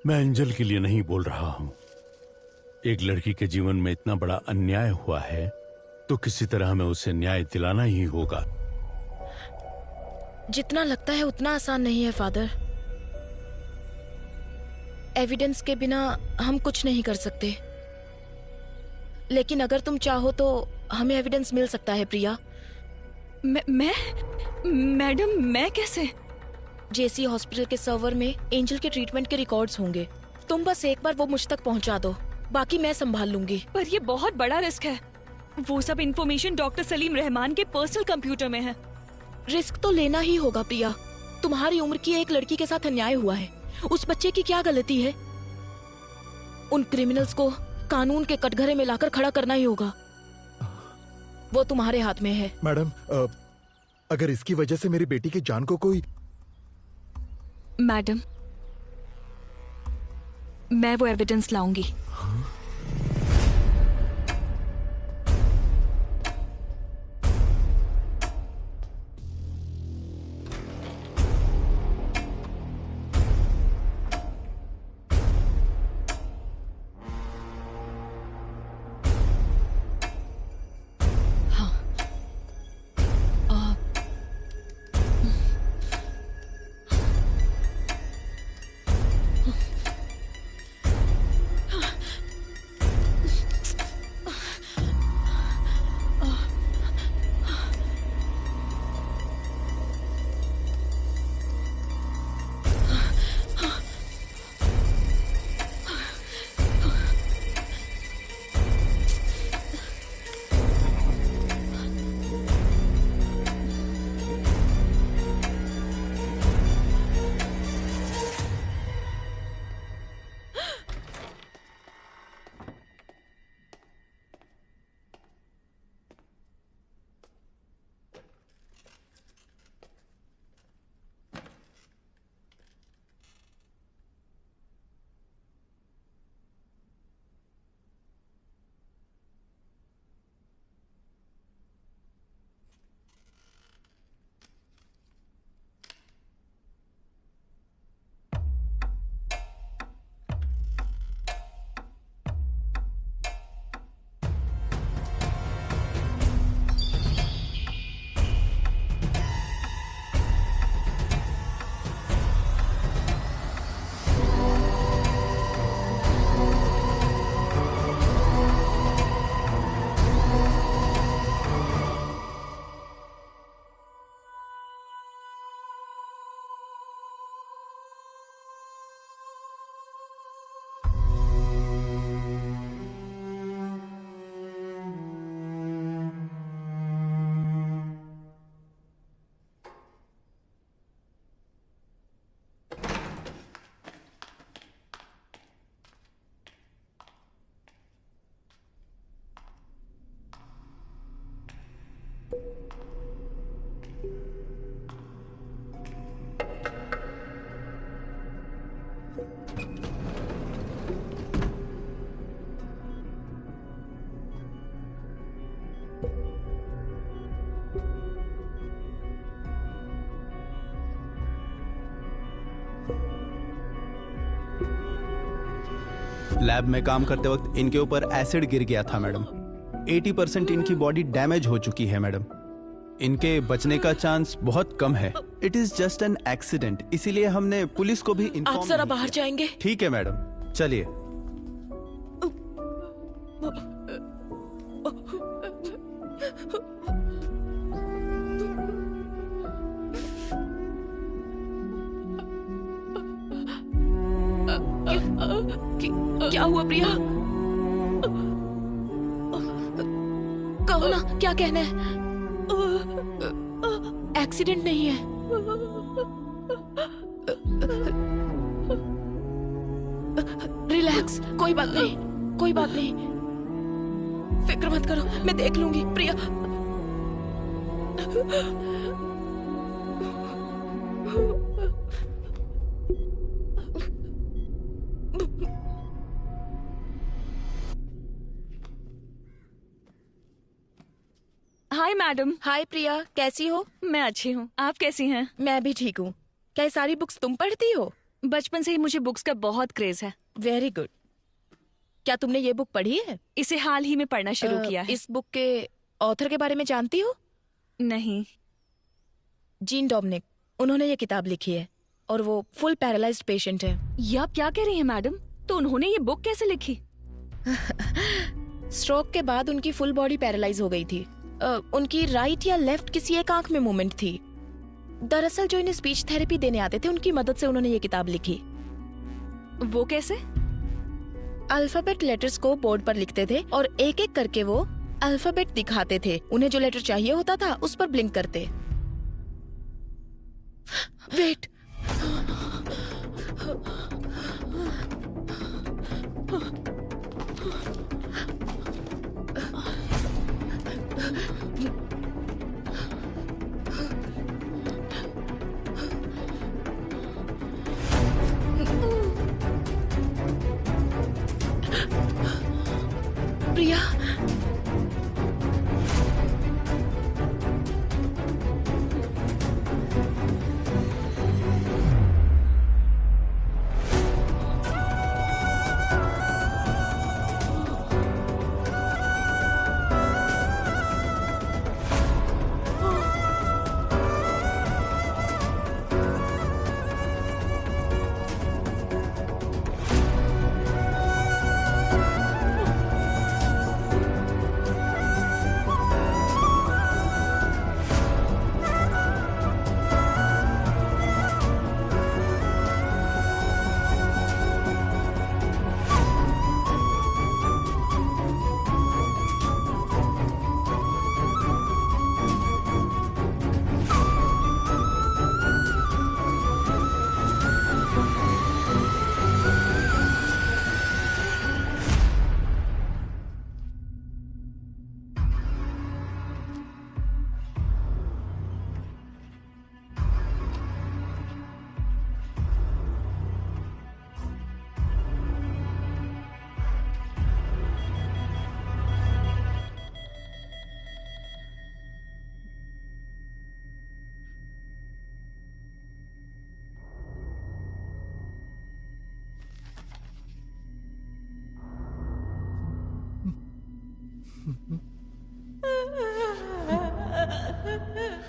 S4: मैं एंजल के लिए नहीं बोल रहा हूं। एक लड़की के जीवन में इतना बड़ा अन्याय हुआ है तो किसी तरह हमें उसे न्याय दिलाना ही होगा।
S8: जितना लगता है उतना आसान नहीं है फादर। एविडेंस के बिना हम कुछ नहीं कर सकते, लेकिन अगर तुम चाहो तो हमें एविडेंस मिल सकता है प्रिया।
S19: मैडम मैं कैसे?
S8: जेसी हॉस्पिटल के सर्वर में एंजल के ट्रीटमेंट के रिकॉर्ड्स होंगे। तुम बस एक बार वो मुझ तक पहुंचा दो, बाकी मैं संभाल लूंगी।
S19: पर ये बहुत बड़ा रिस्क है। वो सब इंफॉर्मेशन डॉक्टर सलीम रहमान के पर्सनल कंप्यूटर में है।
S8: रिस्क तो लेना ही होगा प्रिया। तुम्हारी उम्र की एक लड़की के साथ अन्याय हुआ है। उस बच्चे की क्या गलती है? उन क्रिमिनल्स को कानून के कटघरे में लाकर खड़ा करना ही होगा। वो तुम्हारे हाथ में है।
S6: मैडम, अगर इसकी वजह से मेरी बेटी की जान को कोई...
S19: मैडम मैं वो एविडेंस लाऊंगी।
S20: लैब में काम करते वक्त इनके ऊपर एसिड गिर गया था मैडम। 80% इनकी बॉडी डैमेज हो चुकी है मैडम। इनके बचने का चांस बहुत कम है। It is just an accident, इसीलिए हमने पुलिस को भी
S8: आप
S20: इन्फॉर्म
S8: जरा बाहर जाएंगे?
S20: ठीक है मैडम, चलिए।
S8: क्या हुआ प्रिया? कहो ना, क्या कहना है? एक्सीडेंट नहीं है। रिलैक्स, कोई बात नहीं, कोई बात नहीं, फिक्र मत करो, मैं देख लूंगी प्रिया।
S19: Hi madam.
S8: हाय प्रिया, कैसी हो?
S19: मैं अच्छी हूँ, आप कैसी हैं?
S8: मैं भी ठीक हूँ। क्या ये सारी बुक्स तुम पढ़ती हो?
S19: बचपन से ही मुझे बुक्स का बहुत क्रेज है।
S8: Very good. क्या तुमने ये बुक पढ़ी है?
S19: इसे हाल ही में पढ़ना शुरू किया है।
S8: इस बुक के ऑथर के बारे में जानती हो?
S19: नहीं।
S8: जीन डोमिनिक, उन्होंने ये किताब लिखी है और वो फुल पैरालाइज्ड पेशेंट है।
S19: ये आप क्या कह रही हैं मैडम? तो उन्होंने ये बुक कैसे लिखी?
S8: स्ट्रोक के बाद उनकी फुल बॉडी पैरालाइज हो गई थी। उनकी राइट या लेफ्ट किसी एक आंख में मूवमेंट थी। दरअसल जो इन्हें स्पीच थेरेपी देने आते थे, उनकी मदद से उन्होंने ये किताब लिखी।
S19: वो कैसे?
S8: अल्फाबेट लेटर्स को बोर्ड पर लिखते थे और एक एक करके वो अल्फाबेट दिखाते थे। उन्हें जो लेटर चाहिए होता था उस पर ब्लिंक करते। वेट, प्रिया,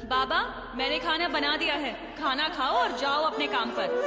S19: बाबा, मैंने खाना बना दिया है। खाना खाओ और जाओ अपने काम पर।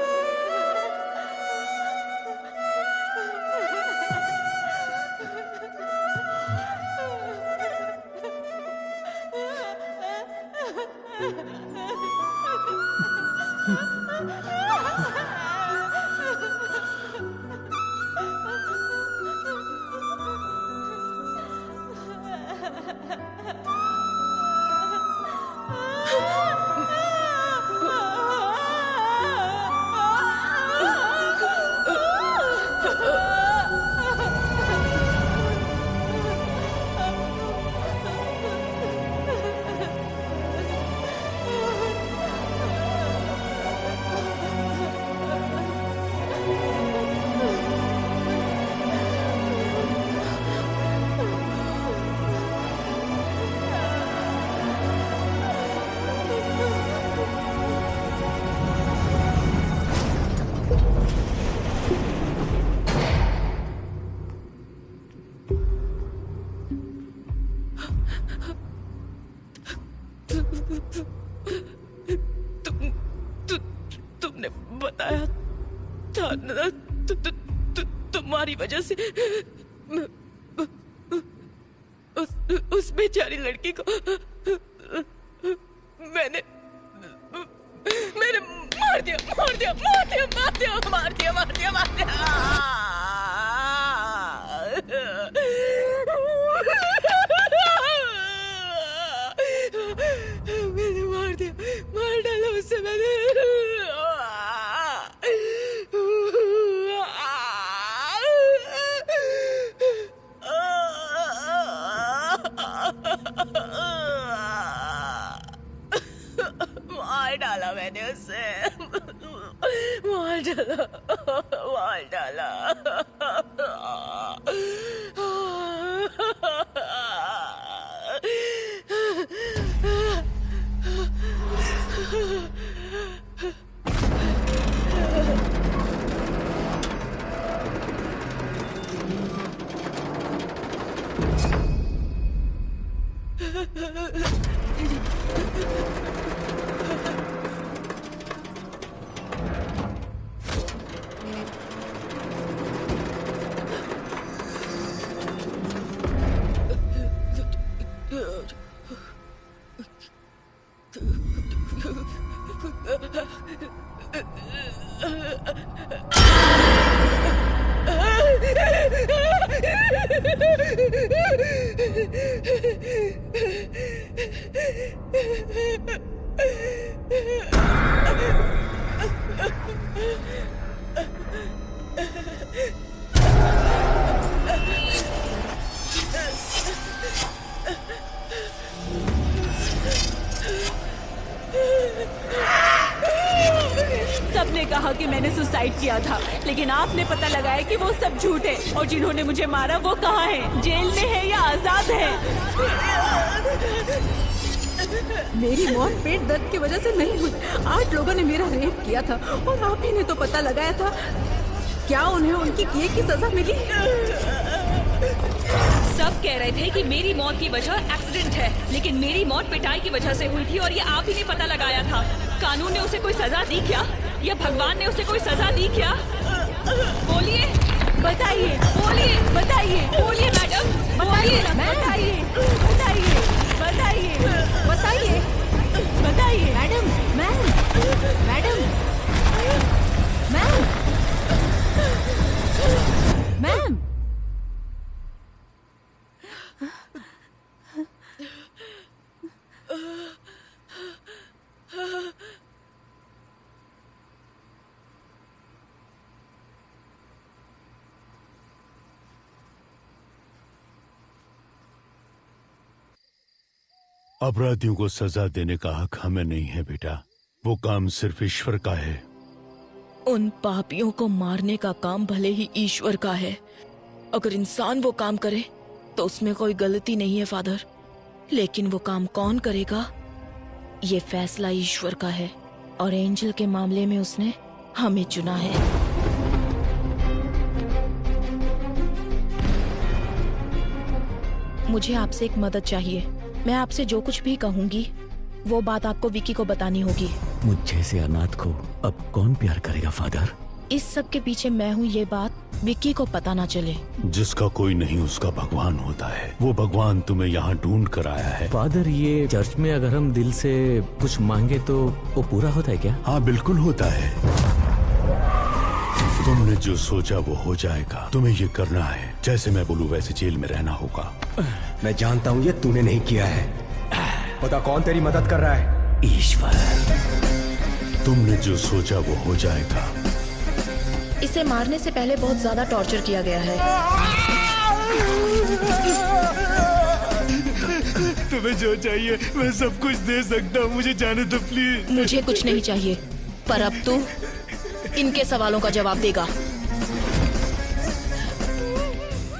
S8: तुमने बताया था ना, तुम्हारी वजह से उस बेचारी लड़की को मैंने मार दिया। मैंने मार डाला उससे मैंने। मार डाला मैंने उसे, मार डाला। सबने कहा कि मैंने सुसाइड किया था, लेकिन आपने पता लगाया कि वो सब झूठ है, और जिन्होंने मुझे मारा वो कहाँ है? जेल में है या आजाद है?
S7: मेरी मौत पेट दर्द की वजह से नहीं हुई। 8 लोगों ने मेरा रेप किया था और आप ही ने तो पता लगाया था। क्या उन्हें उनकी किए की सजा मिली?
S19: सब कह रहे थे कि मेरी मौत की वजह एक्सीडेंट है, लेकिन मेरी मौत पिटाई की वजह से हुई थी और ये आप ही ने पता लगाया था। कानून ने उसे कोई सजा दी क्या, या भगवान ने उसे कोई सजा दी क्या? बोलिए,
S7: बताइए,
S19: बोलिए,
S7: बताइए,
S19: बोलिए मैडम,
S7: बताइए, बताइए, बताइए, बताइए, बताइए, मैडम, मैडम, मैम।
S4: अपराधियों को सजा देने का हक हमें नहीं है बेटा, वो काम सिर्फ ईश्वर का है।
S8: उन पापियों को मारने का काम भले ही ईश्वर का है। अगर इंसान वो काम करे तो उसमें कोई गलती नहीं है फादर, लेकिन वो काम कौन करेगा ये फैसला ईश्वर का है, और एंजल के मामले में उसने हमें चुना है। मुझे आपसे एक मदद चाहिए। मैं आपसे जो कुछ भी कहूंगी वो बात आपको विकी को बतानी होगी।
S1: मुझ जैसे अनाथ को अब कौन प्यार करेगा फादर?
S8: इस सब के पीछे मैं हूँ, ये बात विक्की को पता ना चले।
S4: जिसका कोई नहीं उसका भगवान होता है। वो भगवान तुम्हें यहाँ ढूंढ कर आया है।
S1: फादर, ये चर्च में अगर हम दिल से कुछ मांगे तो वो पूरा होता है क्या?
S4: हाँ बिल्कुल होता है। तुमने जो सोचा वो हो जाएगा। तुम्हें ये करना है, जैसे मैं बोलूँ वैसे जेल में रहना होगा।
S9: मैं जानता हूँ ये तूने नहीं किया है। पता कौन तेरी मदद कर रहा है?
S1: ईश्वर।
S4: तुमने जो सोचा वो हो जाएगा।
S8: इसे मारने से पहले बहुत ज्यादा टॉर्चर किया गया है।
S12: तुम्हें जो चाहिए मैं सब कुछ दे सकता हूँ, मुझे जाने दो प्लीज।
S8: मुझे कुछ नहीं चाहिए, पर अब तू इनके सवालों का जवाब देगा।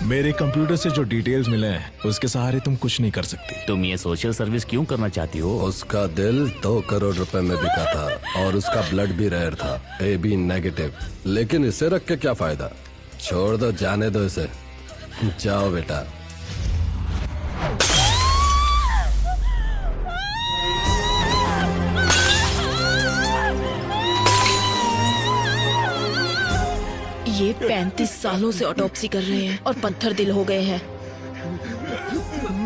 S2: मेरे कंप्यूटर से जो डिटेल्स मिले हैं उसके सहारे तुम कुछ नहीं कर सकती।
S1: तुम ये सोशल सर्विस क्यों करना चाहती हो?
S17: उसका दिल 2 करोड़ रुपए में बिका था और उसका ब्लड भी रेयर था, AB नेगेटिव। लेकिन इसे रख के क्या फायदा? छोड़ दो, जाने दो इसे। जाओ बेटा।
S8: 35 सालों से ऑटोप्सी कर रहे हैं और पत्थर दिल हो गए हैं।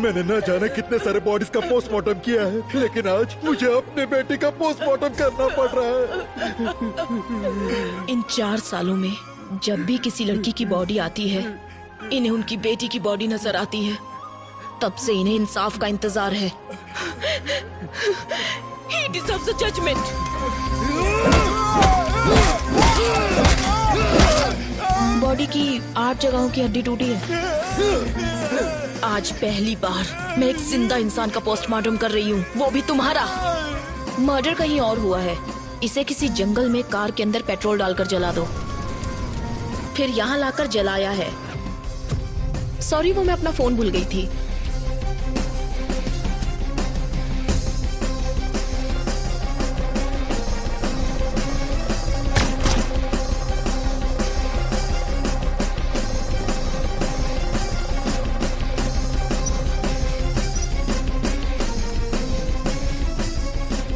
S6: मैंने ना जाने कितने सारे बॉडीज का पोस्टमार्टम किया है, लेकिन आज मुझे अपने बेटे का पोस्टमार्टम करना पड़ रहा है।
S8: इन 4 सालों में जब भी किसी लड़की की बॉडी आती है, इन्हें उनकी बेटी की बॉडी नजर आती है। तब से इन्हें इंसाफ का इंतजार है। He deserves a judgment. Body की 8 जगहों की हड्डी टूटी है। आज पहली बार मैं एक जिंदा इंसान का पोस्टमार्टम कर रही हूँ, वो भी तुम्हारा। मर्डर कहीं और हुआ है। इसे किसी जंगल में कार के अंदर पेट्रोल डालकर जला दो, फिर यहाँ लाकर जलाया है। सॉरी, वो मैं अपना फोन भूल गई थी।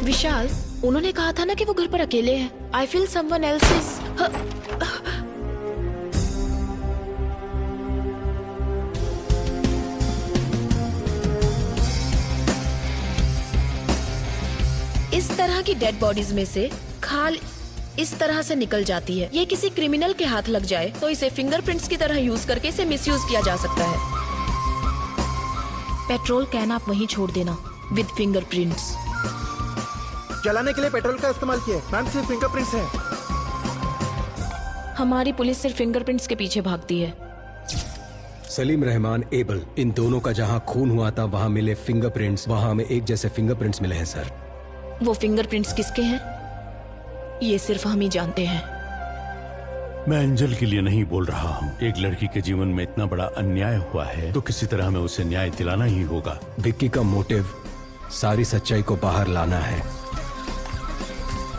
S8: विशाल, उन्होंने कहा था ना कि वो घर पर अकेले हैं। I feel someone else is. इस तरह की डेड बॉडीज में से खाल इस तरह से निकल जाती है। ये किसी क्रिमिनल के हाथ लग जाए तो इसे फिंगरप्रिंट्स की तरह यूज करके इसे मिसयूज किया जा सकता है। पेट्रोल कैन आप वहीं छोड़ देना विद फिंगरप्रिंट्स।
S6: जलाने के लिए पेट्रोल का इस्तेमाल किया। मैम, सिर्फ फिंगरप्रिंट्स हैं।
S8: हमारी पुलिस सिर्फ फिंगरप्रिंट्स के पीछे भागती है।
S9: सलीम रहमान, एबल, इन दोनों का जहां खून हुआ था वहां मिले फिंगरप्रिंट्स, वहां हमें एक जैसे फिंगरप्रिंट्स मिले हैं सर।
S8: वो फिंगरप्रिंट्स किसके हैं ये सिर्फ हम ही जानते हैं।
S4: मैं एंजल के लिए नहीं बोल रहा हूँ। एक लड़की के जीवन में इतना बड़ा अन्याय हुआ है तो किसी तरह हमें उसे न्याय दिलाना ही होगा।
S9: विक्की का मोटिव सारी सच्चाई को बाहर लाना है,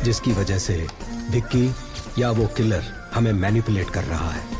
S9: जिसकी वजह से विक्की या वो किलर हमें मैनिपुलेट कर रहा है।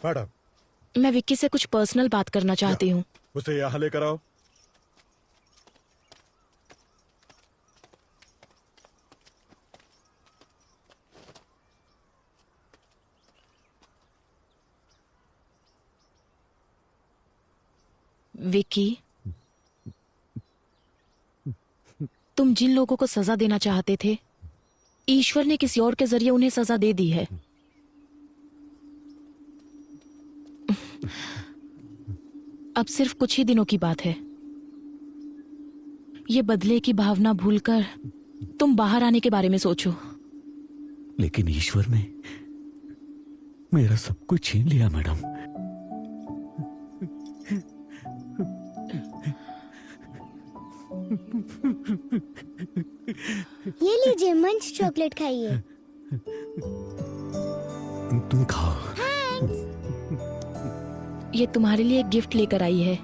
S6: मैडम,
S8: मैं विक्की से कुछ पर्सनल बात करना चाहती हूँ।
S6: उसे यहाँ लेकर आओ।
S8: विक्की, तुम जिन लोगों को सजा देना चाहते थे, ईश्वर ने किसी और के जरिए उन्हें सजा दे दी है। अब सिर्फ कुछ ही दिनों की बात है। ये बदले की भावना भूलकर तुम बाहर आने के बारे में सोचो।
S1: लेकिन ईश्वर ने मेरा सब कुछ छीन लिया मैडम।
S21: ये लीजिए, मंच चॉकलेट खाइए।
S1: तुम खाओ।
S8: ये तुम्हारे लिए एक गिफ्ट लेकर आई है।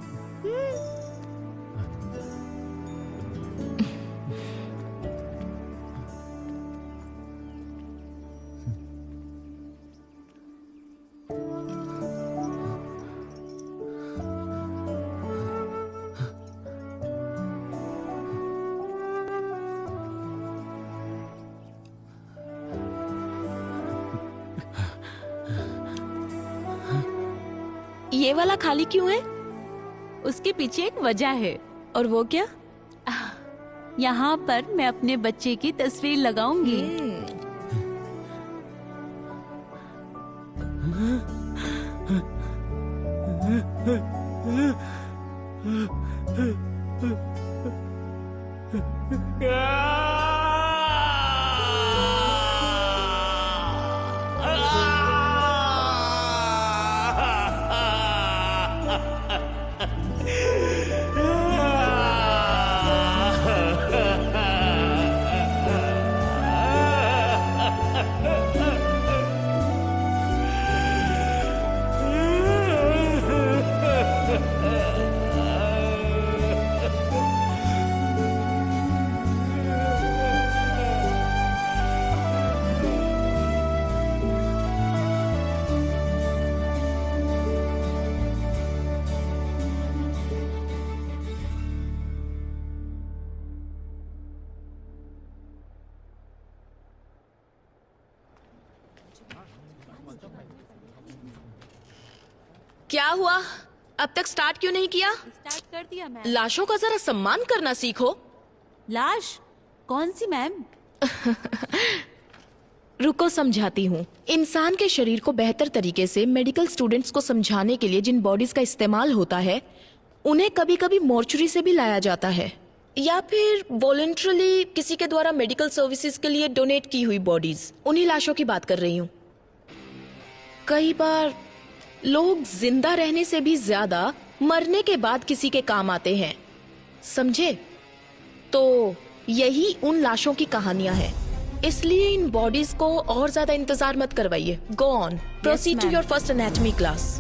S8: ये वाला खाली क्यों है?
S14: उसके पीछे एक वजह है।
S8: और वो क्या?
S14: यहाँ पर मैं अपने बच्चे की तस्वीर लगाऊंगी।
S8: क्या हुआ? अब तक स्टार्ट क्यों नहीं किया?
S14: स्टार्ट कर दिया मैम।
S8: लाशों का जरा सम्मान करना सीखो।
S14: लाश? कौन सी मैम?
S8: रुको, समझाती हूँ। इंसान के शरीर को बेहतर तरीके से मेडिकल स्टूडेंट्स को समझाने के लिए जिन बॉडीज का इस्तेमाल होता है, उन्हें कभी कभी मॉर्चुरी से भी लाया जाता है, या फिर वॉलंटरली किसी के द्वारा मेडिकल सर्विसेज के लिए डोनेट की हुई बॉडीज। उन्हीं लाशों की बात कर रही हूँ। कई बार लोग जिंदा रहने से भी ज्यादा मरने के बाद किसी के काम आते हैं, समझे? तो यही उन लाशों की कहानियां हैं। इसलिए इन बॉडीज को और ज्यादा इंतजार मत करवाइए। Go on, proceed to your first anatomy class.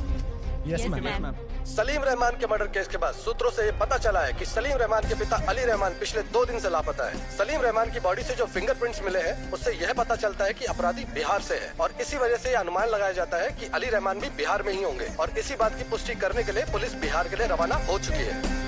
S17: Yes ma'am. Salim Rahman के मर्डर केस के बाद सूत्रों से ये पता चला है कि सलीम रहमान के पिता अली रहमान पिछले 2 दिन से लापता है। सलीम रहमान की बॉडी से जो फिंगरप्रिंट्स मिले हैं, उससे यह पता चलता है कि अपराधी बिहार से है, और इसी वजह से यह अनुमान लगाया जाता है कि अली रहमान भी बिहार में ही होंगे। और इसी बात की पुष्टि करने के लिए पुलिस बिहार के लिए रवाना हो चुकी है।